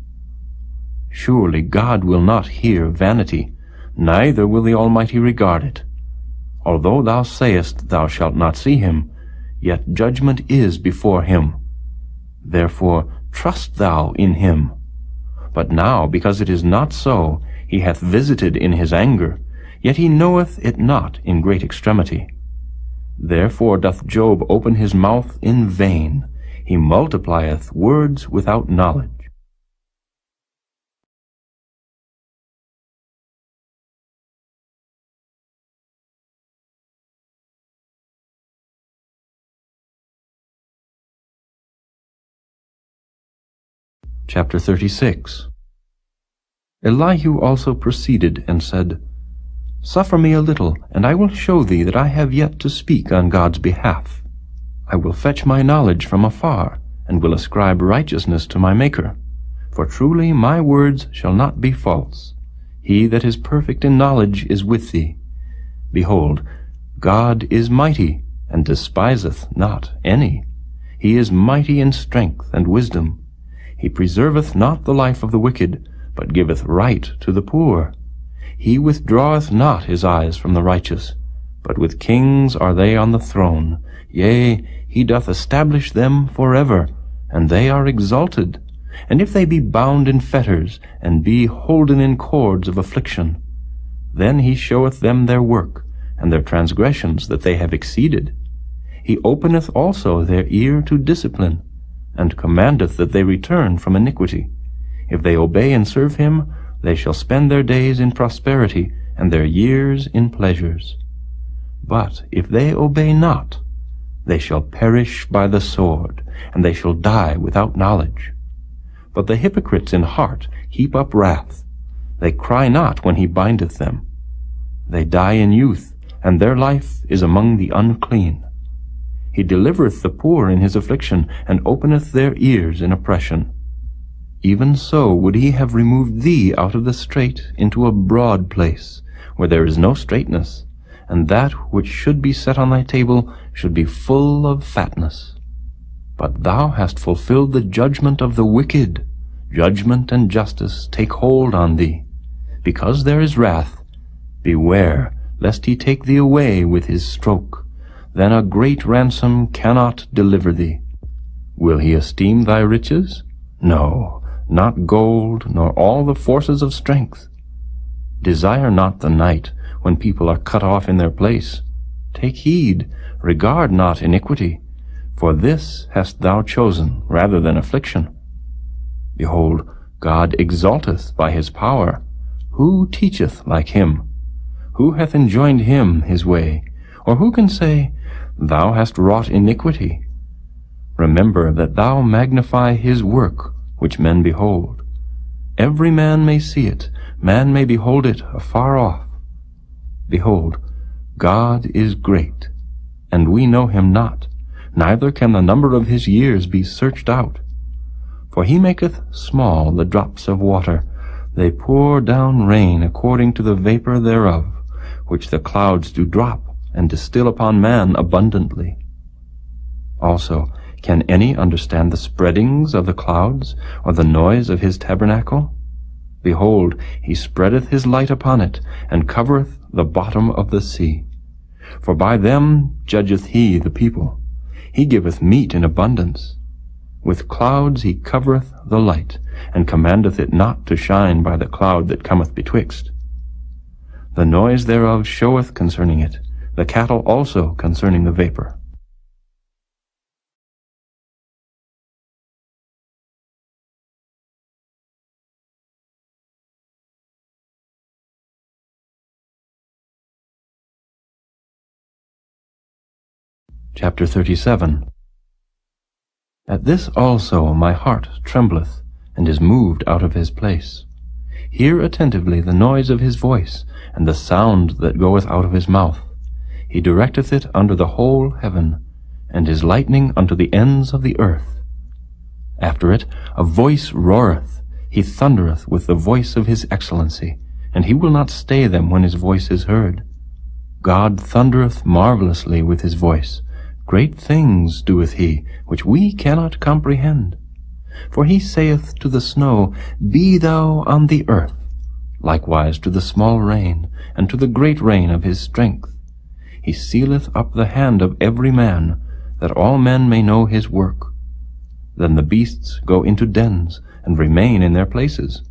Surely God will not hear vanity, neither will the Almighty regard it. Although thou sayest thou shalt not see him, yet judgment is before him. Therefore trust thou in him. But now, because it is not so, he hath visited in his anger, yet he knoweth it not in great extremity. Therefore doth Job open his mouth in vain. He multiplieth words without knowledge. Chapter 36. Elihu also proceeded and said, Suffer me a little, and I will show thee that I have yet to speak on God's behalf. I will fetch my knowledge from afar, and will ascribe righteousness to my Maker. For truly my words shall not be false. He that is perfect in knowledge is with thee. Behold, God is mighty, and despiseth not any. He is mighty in strength and wisdom. He preserveth not the life of the wicked, but giveth right to the poor. He withdraweth not his eyes from the righteous, But with kings are they on the throne. Yea, he doth establish them forever, and they are exalted. And if they be bound in fetters, and be holden in cords of affliction, then he showeth them their work, and their transgressions that they have exceeded. He openeth also their ear to discipline, and commandeth that they return from iniquity. If they obey and serve him, they shall spend their days in prosperity, and their years in pleasures. But if they obey not, they shall perish by the sword, and they shall die without knowledge. But the hypocrites in heart heap up wrath. They cry not when he bindeth them. They die in youth, and their life is among the unclean. He delivereth the poor in his affliction, and openeth their ears in oppression. Even so would he have removed thee out of the strait into a broad place, where there is no straightness, and that which should be set on thy table should be full of fatness. But thou hast fulfilled the judgment of the wicked. Judgment and justice take hold on thee. Because there is wrath, beware lest he take thee away with his stroke. Then a great ransom cannot deliver thee. Will he esteem thy riches? No, not gold, nor all the forces of strength. Desire not the night, when people are cut off in their place. Take heed, regard not iniquity, for this hast thou chosen rather than affliction. Behold, God exalteth by his power. Who teacheth like him? Who hath enjoined him his way? Or who can say, Thou hast wrought iniquity? Remember that thou magnify his work, which men behold. Every man may see it, man may behold it afar off. Behold, God is great, and we know him not, neither can the number of his years be searched out. For he maketh small the drops of water, they pour down rain according to the vapor thereof, which the clouds do drop, and distill upon man abundantly. Also, can any understand the spreadings of the clouds, or the noise of his tabernacle? Behold, he spreadeth his light upon it, and covereth the bottom of the sea. For by them judgeth he the people. He giveth meat in abundance. With clouds he covereth the light, and commandeth it not to shine by the cloud that cometh betwixt. The noise thereof showeth concerning it, the cattle also concerning the vapor. Chapter 37. At this also my heart trembleth, and is moved out of his place. Hear attentively the noise of his voice, and the sound that goeth out of his mouth. He directeth it under the whole heaven, and his lightning unto the ends of the earth. After it a voice roareth, he thundereth with the voice of his excellency, and he will not stay them when his voice is heard. God thundereth marvelously with his voice. Great things doeth he, which we cannot comprehend. For he saith to the snow, Be thou on the earth, likewise to the small rain, and to the great rain of his strength. He sealeth up the hand of every man, that all men may know his work. Then the beasts go into dens, and remain in their places.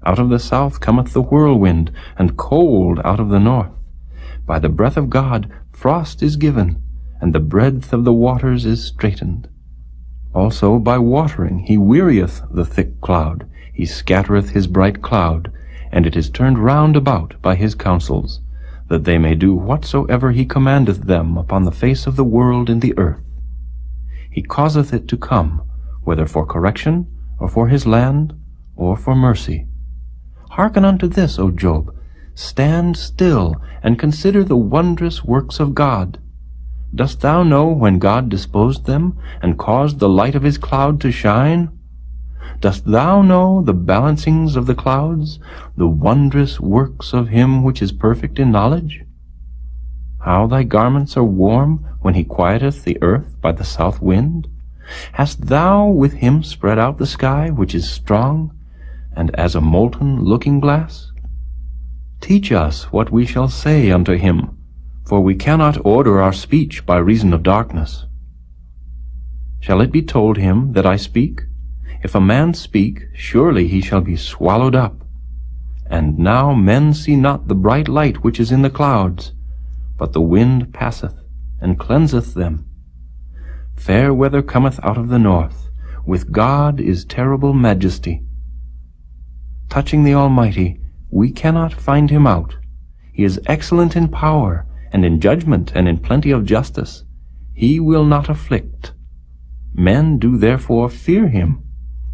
Out of the south cometh the whirlwind, and cold out of the north. By the breath of God frost is given, and the breadth of the waters is straitened. Also by watering he wearieth the thick cloud, he scattereth his bright cloud, and it is turned round about by his counsels, that they may do whatsoever he commandeth them upon the face of the world in the earth. He causeth it to come, whether for correction, or for his land, or for mercy. Hearken unto this, O Job. Stand still, and consider the wondrous works of God. Dost thou know when God disposed them, and caused the light of his cloud to shine? Dost thou know the balancings of the clouds, the wondrous works of him which is perfect in knowledge? How thy garments are warm when he quieteth the earth by the south wind? Hast thou with him spread out the sky, which is strong, and as a molten looking-glass? Teach us what we shall say unto him, For we cannot order our speech by reason of darkness. Shall it be told him that I speak? If a man speak, surely he shall be swallowed up. And now men see not the bright light which is in the clouds, but the wind passeth, and cleanseth them. Fair weather cometh out of the north, with God is terrible majesty. Touching the Almighty, we cannot find him out. He is excellent in power, and in judgment, and in plenty of justice. He will not afflict. Men do therefore fear him.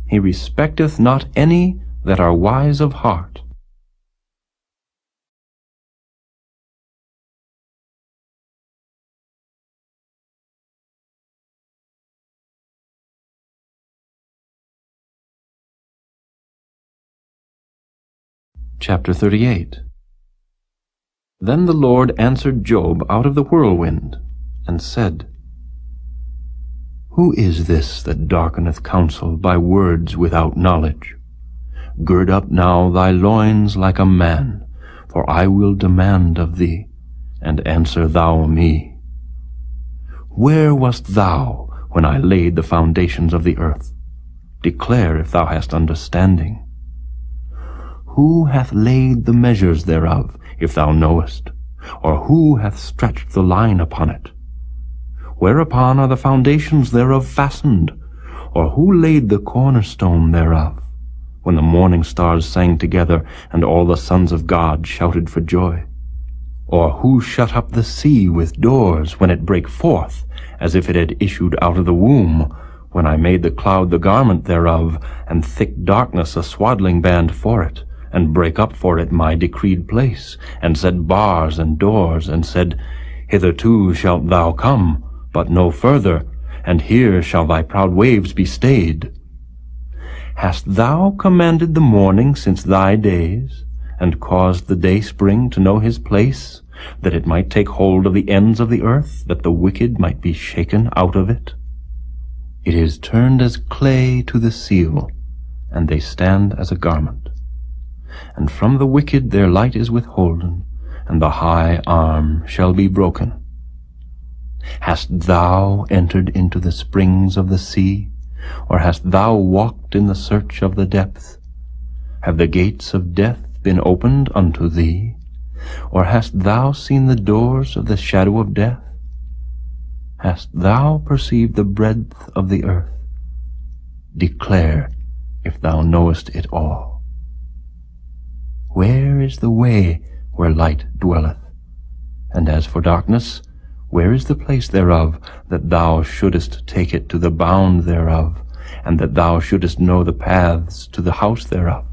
He respecteth not any that are wise of heart. Chapter 38. Then the Lord answered Job out of the whirlwind, and said, Who is this that darkeneth counsel by words without knowledge? Gird up now thy loins like a man, for I will demand of thee, and answer thou me. Where wast thou when I laid the foundations of the earth? Declare if thou hast understanding. Who hath laid the measures thereof, if thou knowest? Or who hath stretched the line upon it? Whereupon are the foundations thereof fastened? Or who laid the cornerstone thereof? When the morning stars sang together, and all the sons of God shouted for joy? Or who shut up the sea with doors, when it brake forth, as if it had issued out of the womb, when I made the cloud the garment thereof, and thick darkness a swaddling band for it, and brake up for it my decreed place, and set bars and doors, and said, Hitherto shalt thou come, but no further, and here shall thy proud waves be stayed. Hast thou commanded the morning since thy days, and caused the day spring to know his place, that it might take hold of the ends of the earth, that the wicked might be shaken out of it? It is turned as clay to the seal, and they stand as a garment. And from the wicked their light is withholden, and the high arm shall be broken. Hast thou entered into the springs of the sea, or hast thou walked in the search of the depth? Have the gates of death been opened unto thee, or hast thou seen the doors of the shadow of death? Hast thou perceived the breadth of the earth? Declare if thou knowest it all. Where is the way where light dwelleth? And as for darkness, where is the place thereof, that thou shouldest take it to the bound thereof, and that thou shouldest know the paths to the house thereof?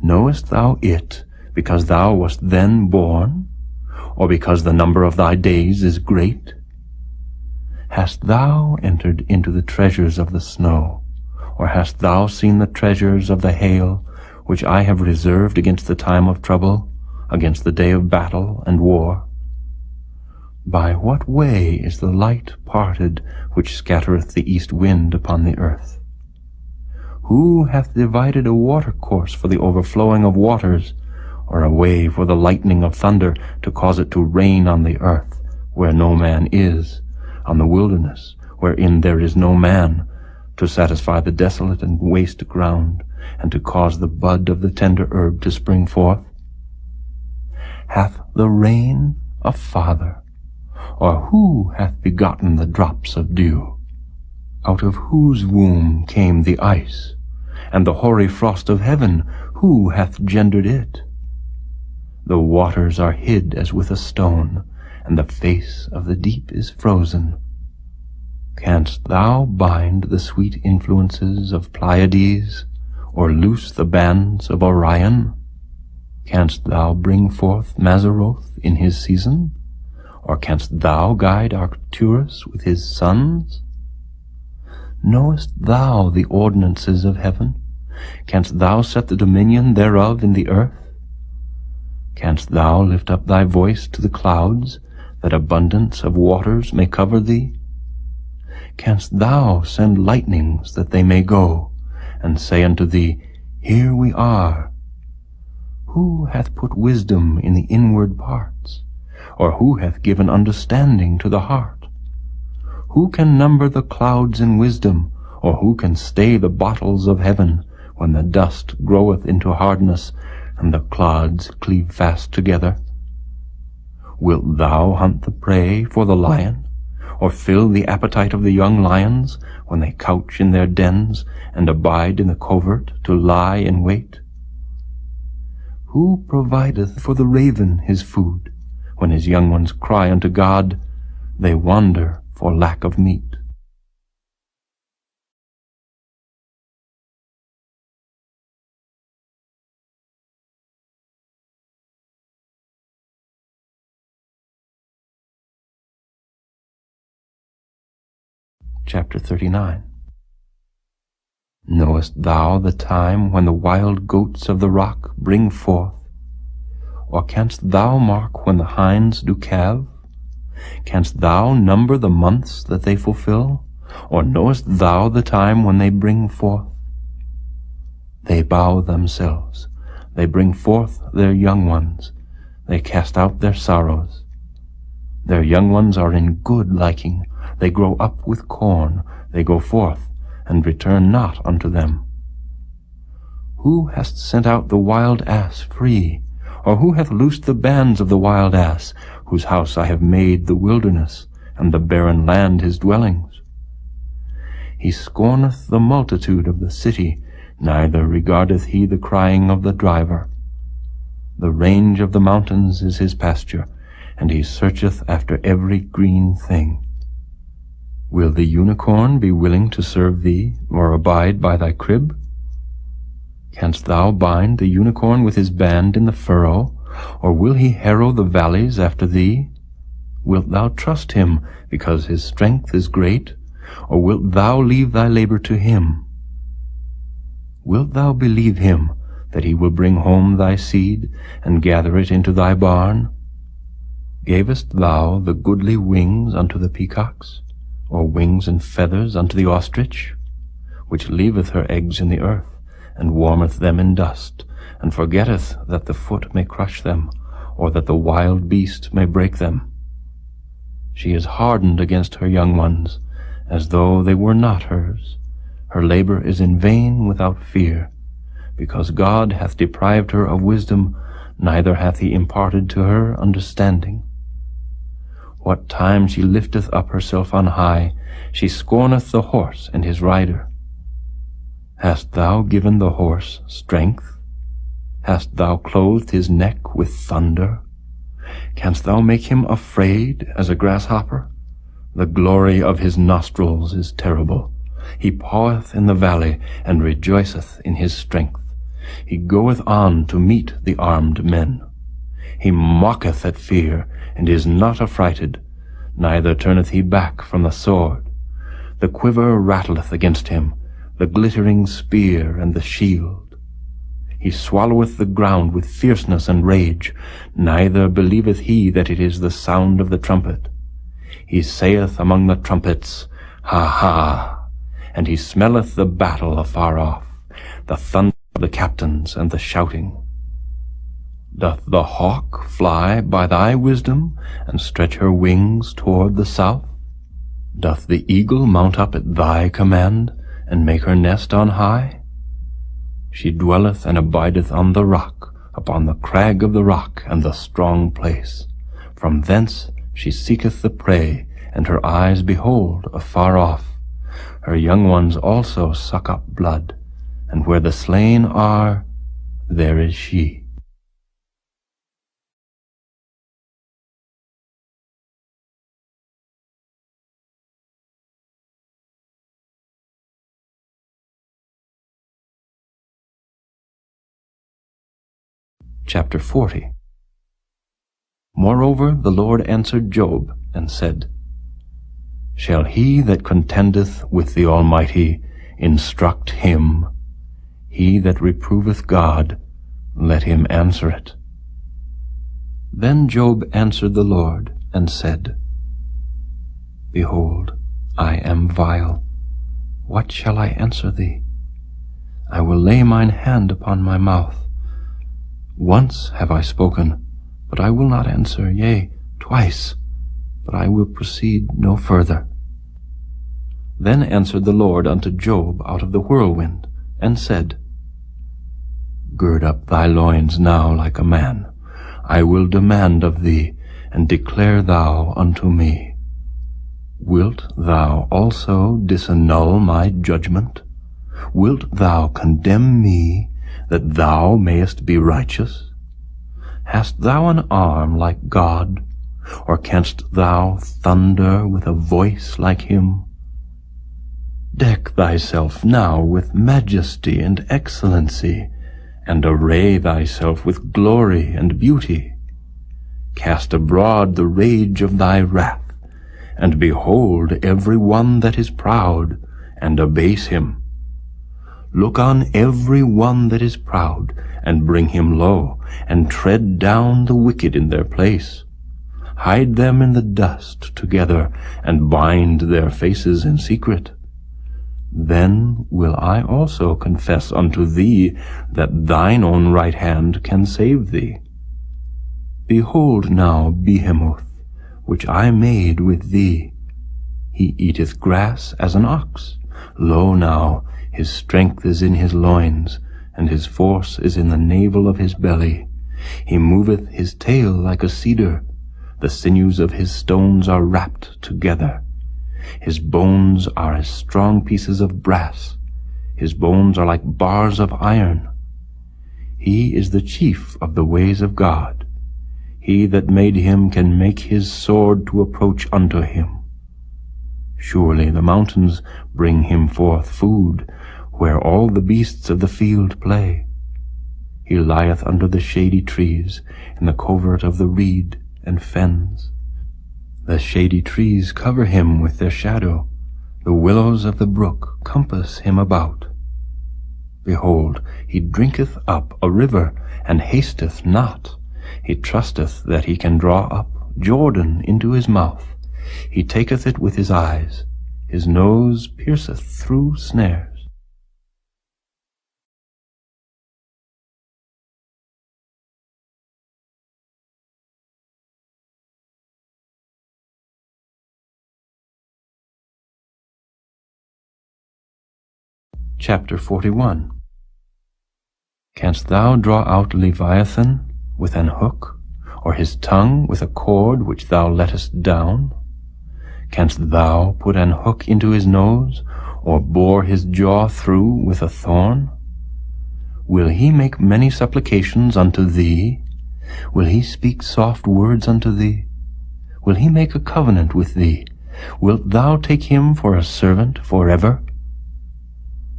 Knowest thou it because thou wast then born, or because the number of thy days is great? Hast thou entered into the treasures of the snow, or hast thou seen the treasures of the hail, which I have reserved against the time of trouble, against the day of battle and war? By what way is the light parted, which scattereth the east wind upon the earth? Who hath divided a watercourse for the overflowing of waters, or a way for the lightning of thunder, to cause it to rain on the earth, where no man is, on the wilderness, wherein there is no man, to satisfy the desolate and waste ground, and to cause the bud of the tender herb to spring forth? Hath the rain a father, or who hath begotten the drops of dew? Out of whose womb came the ice, and the hoary frost of heaven, who hath gendered it? The waters are hid as with a stone, and the face of the deep is frozen. Canst thou bind the sweet influences of Pleiades, or loose the bands of Orion? Canst thou bring forth Mazzaroth in his season? Or canst thou guide Arcturus with his sons? Knowest thou the ordinances of heaven? Canst thou set the dominion thereof in the earth? Canst thou lift up thy voice to the clouds, that abundance of waters may cover thee? Canst thou send lightnings that they may go, and say unto thee, Here we are? Who hath put wisdom in the inward parts? Or who hath given understanding to the heart? Who can number the clouds in wisdom, or who can stay the bottles of heaven, when the dust groweth into hardness, and the clods cleave fast together? Wilt thou hunt the prey for the lion, or fill the appetite of the young lions, when they couch in their dens, and abide in the covert to lie in wait? Who provideth for the raven his food? When his young ones cry unto God, they wander for lack of meat. Chapter 39. Knowest thou the time when the wild goats of the rock bring forth? Or canst thou mark when the hinds do calve? Canst thou number the months that they fulfill? Or knowest thou the time when they bring forth? They bow themselves, they bring forth their young ones, they cast out their sorrows. Their young ones are in good liking, they grow up with corn, they go forth, and return not unto them. Who hast sent out the wild ass free? Or who hath loosed the bands of the wild ass, whose house I have made the wilderness, and the barren land his dwellings? He scorneth the multitude of the city, neither regardeth he the crying of the driver. The range of the mountains is his pasture, and he searcheth after every green thing. Will the unicorn be willing to serve thee, or abide by thy crib? Canst thou bind the unicorn with his band in the furrow, or will he harrow the valleys after thee? Wilt thou trust him, because his strength is great, or wilt thou leave thy labor to him? Wilt thou believe him, that he will bring home thy seed, and gather it into thy barn? Gavest thou the goodly wings unto the peacocks, or wings and feathers unto the ostrich, which leaveth her eggs in the earth, and warmeth them in dust, and forgetteth that the foot may crush them, or that the wild beast may break them? She is hardened against her young ones, as though they were not hers. Her labor is in vain without fear, because God hath deprived her of wisdom, neither hath he imparted to her understanding. What time she lifteth up herself on high, she scorneth the horse and his rider. Hast thou given the horse strength? Hast thou clothed his neck with thunder? Canst thou make him afraid as a grasshopper? The glory of his nostrils is terrible. He paweth in the valley, and rejoiceth in his strength. He goeth on to meet the armed men. He mocketh at fear, and is not affrighted, neither turneth he back from the sword. The quiver rattleth against him, the glittering spear and the shield. He swalloweth the ground with fierceness and rage, neither believeth he that it is the sound of the trumpet. He saith among the trumpets, Ha ha! And he smelleth the battle afar off, the thunder of the captains and the shouting. Doth the hawk fly by thy wisdom, and stretch her wings toward the south? Doth the eagle mount up at thy command, and make her nest on high? She dwelleth and abideth on the rock, upon the crag of the rock and the strong place. From thence she seeketh the prey, and her eyes behold afar off. Her young ones also suck up blood, and where the slain are, there is she. Chapter 40. Moreover the Lord answered Job, and said, Shall he that contendeth with the Almighty instruct him? He that reproveth God, let him answer it. Then Job answered the Lord, and said, Behold, I am vile. What shall I answer thee? I will lay mine hand upon my mouth. Once have I spoken, but I will not answer, yea, twice, but I will proceed no further. Then answered the Lord unto Job out of the whirlwind, and said, Gird up thy loins now like a man. I will demand of thee, and declare thou unto me. Wilt thou also disannul my judgment? Wilt thou condemn me, that thou mayest be righteous? Hast thou an arm like God, or canst thou thunder with a voice like him? Deck thyself now with majesty and excellency, and array thyself with glory and beauty. Cast abroad the rage of thy wrath, and behold every one that is proud, and abase him. Look on every one that is proud, and bring him low, and tread down the wicked in their place. Hide them in the dust together, and bind their faces in secret. Then will I also confess unto thee that thine own right hand can save thee. Behold now Behemoth, which I made with thee. He eateth grass as an ox. Lo now, his strength is in his loins, and his force is in the navel of his belly. He moveth his tail like a cedar. The sinews of his stones are wrapped together. His bones are as strong pieces of brass. His bones are like bars of iron. He is the chief of the ways of God. He that made him can make his sword to approach unto him. Surely the mountains bring him forth food, where all the beasts of the field play. He lieth under the shady trees, in the covert of the reed and fens. The shady trees cover him with their shadow. The willows of the brook compass him about. Behold, he drinketh up a river, and hasteth not. He trusteth that he can draw up Jordan into his mouth. He taketh it with his eyes. His nose pierceth through snares. Chapter 41. Canst thou draw out Leviathan with an hook, or his tongue with a cord which thou lettest down? Canst thou put an hook into his nose, or bore his jaw through with a thorn? Will he make many supplications unto thee? Will he speak soft words unto thee? Will he make a covenant with thee? Wilt thou take him for a servant forever?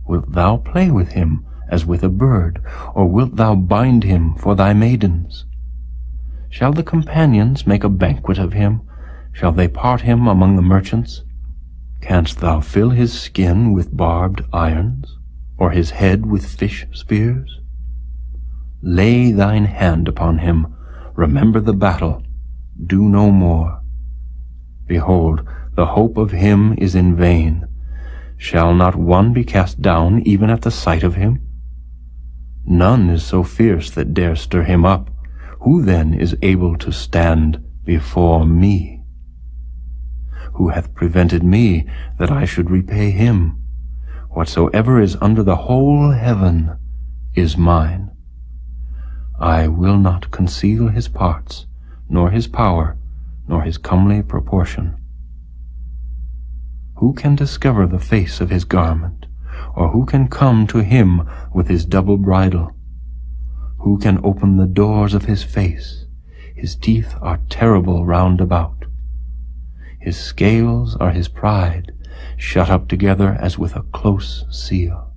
Wilt thou play with him as with a bird, or wilt thou bind him for thy maidens? Shall the companions make a banquet of him? Shall they part him among the merchants? Canst thou fill his skin with barbed irons, or his head with fish spears? Lay thine hand upon him, remember the battle, do no more. Behold, the hope of him is in vain. Shall not one be cast down even at the sight of him? None is so fierce that dare stir him up. Who then is able to stand before me? Who hath prevented me that I should repay him? Whatsoever is under the whole heaven is mine. I will not conceal his parts, nor his power, nor his comely proportion. Who can discover the face of his garment, or who can come to him with his double bridle? Who can open the doors of his face? His teeth are terrible round about. His scales are his pride, shut up together as with a close seal.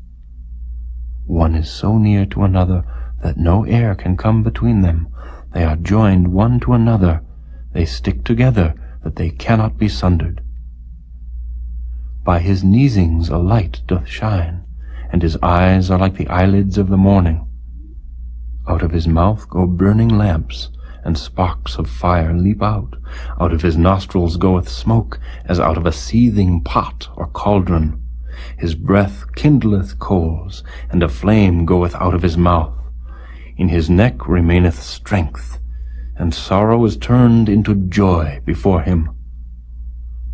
One is so near to another that no air can come between them. They are joined one to another. They stick together that they cannot be sundered. By his neesings a light doth shine, and his eyes are like the eyelids of the morning. Out of his mouth go burning lamps, and sparks of fire leap out. Out of his nostrils goeth smoke, as out of a seething pot or cauldron. His breath kindleth coals, and a flame goeth out of his mouth. In his neck remaineth strength. and sorrow is turned into joy before him.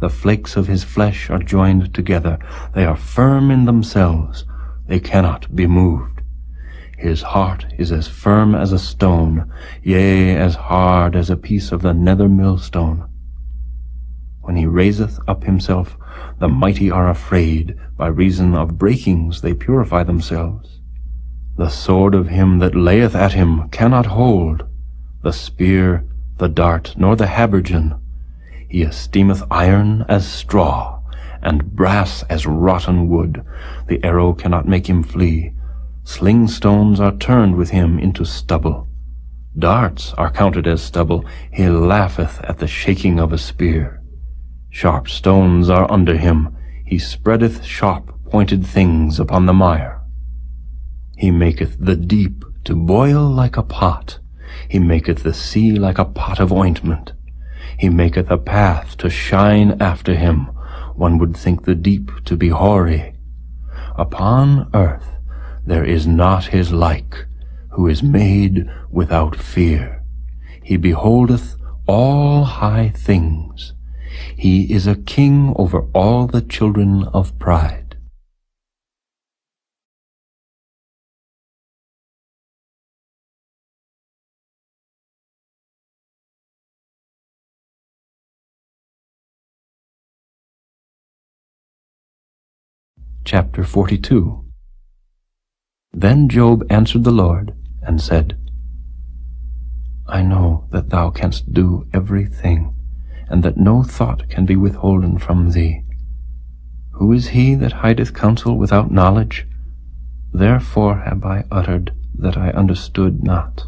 The flakes of his flesh are joined together. They are firm in themselves. They cannot be moved. His heart is as firm as a stone, yea, as hard as a piece of the nether millstone. When he raiseth up himself, the mighty are afraid. By reason of breakings they purify themselves. The sword of him that layeth at him cannot hold, the spear, the dart, nor the habergeon. He esteemeth iron as straw, and brass as rotten wood. The arrow cannot make him flee. Sling stones are turned with him into stubble. Darts are counted as stubble. He laugheth at the shaking of a spear. Sharp stones are under him. He spreadeth sharp-pointed things upon the mire. He maketh the deep to boil like a pot. He maketh the sea like a pot of ointment. He maketh a path to shine after him. One would think the deep to be hoary. Upon earth there is not his like, who is made without fear. He beholdeth all high things. He is a king over all the children of pride. Chapter 42. Then Job answered the Lord, and said, I know that thou canst do everything, and that no thought can be withholden from thee. Who is he that hideth counsel without knowledge? Therefore have I uttered that I understood not.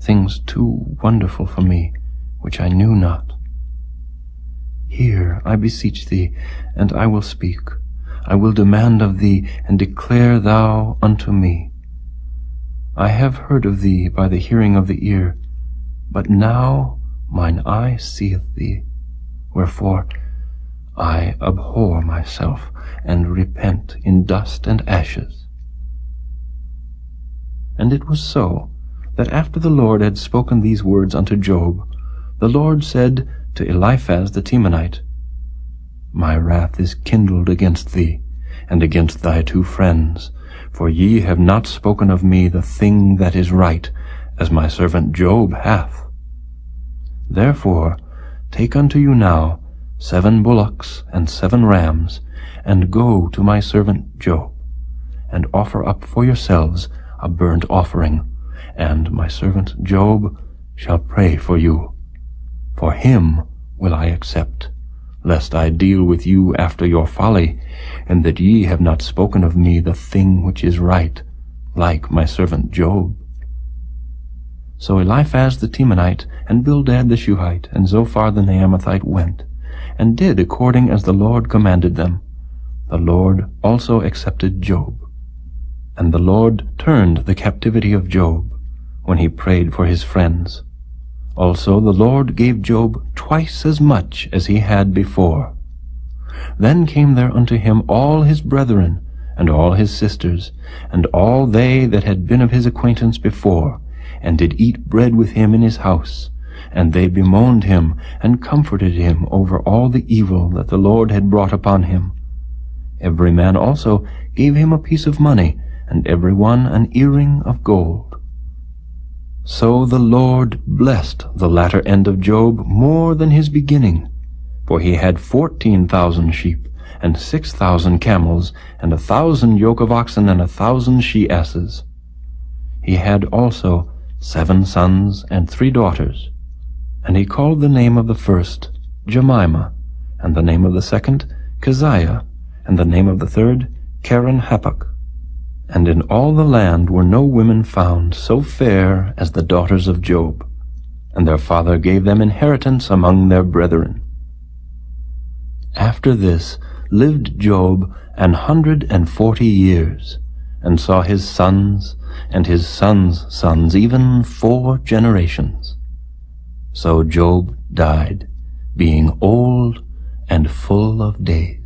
Things too wonderful for me, which I knew not. Hear, I beseech thee, and I will speak. I will demand of thee, and declare thou unto me. I have heard of thee by the hearing of the ear, but now mine eye seeth thee. Wherefore I abhor myself, and repent in dust and ashes. And it was so, that after the Lord had spoken these words unto Job, the Lord said to Eliphaz the Temanite, My wrath is kindled against thee, and against thy two friends, for ye have not spoken of me the thing that is right, as my servant Job hath. Therefore take unto you now 7 bullocks and 7 rams, and go to my servant Job, and offer up for yourselves a burnt offering, and my servant Job shall pray for you. For him will I accept, lest I deal with you after your folly, and that ye have not spoken of me the thing which is right, like my servant Job. So Eliphaz the Temanite, and Bildad the Shuhite, and Zophar the Naamathite went, and did according as the Lord commanded them. The Lord also accepted Job. And the Lord turned the captivity of Job, when he prayed for his friends. Also the Lord gave Job twice as much as he had before. Then came there unto him all his brethren, and all his sisters, and all they that had been of his acquaintance before, and did eat bread with him in his house. And they bemoaned him, and comforted him over all the evil that the Lord had brought upon him. Every man also gave him a piece of money, and every one an earring of gold. So the Lord blessed the latter end of Job more than his beginning, for he had 14,000 sheep, and 6,000 camels, and 1,000 yoke of oxen, and 1,000 she-asses. He had also 7 sons and 3 daughters, and he called the name of the first Jemimah, and the name of the second Keziah, and the name of the third Keren-Happuch. And in all the land were no women found so fair as the daughters of Job, and their father gave them inheritance among their brethren. After this lived Job 140 years, and saw his sons and his sons' sons, even 4 generations. So Job died, being old and full of days.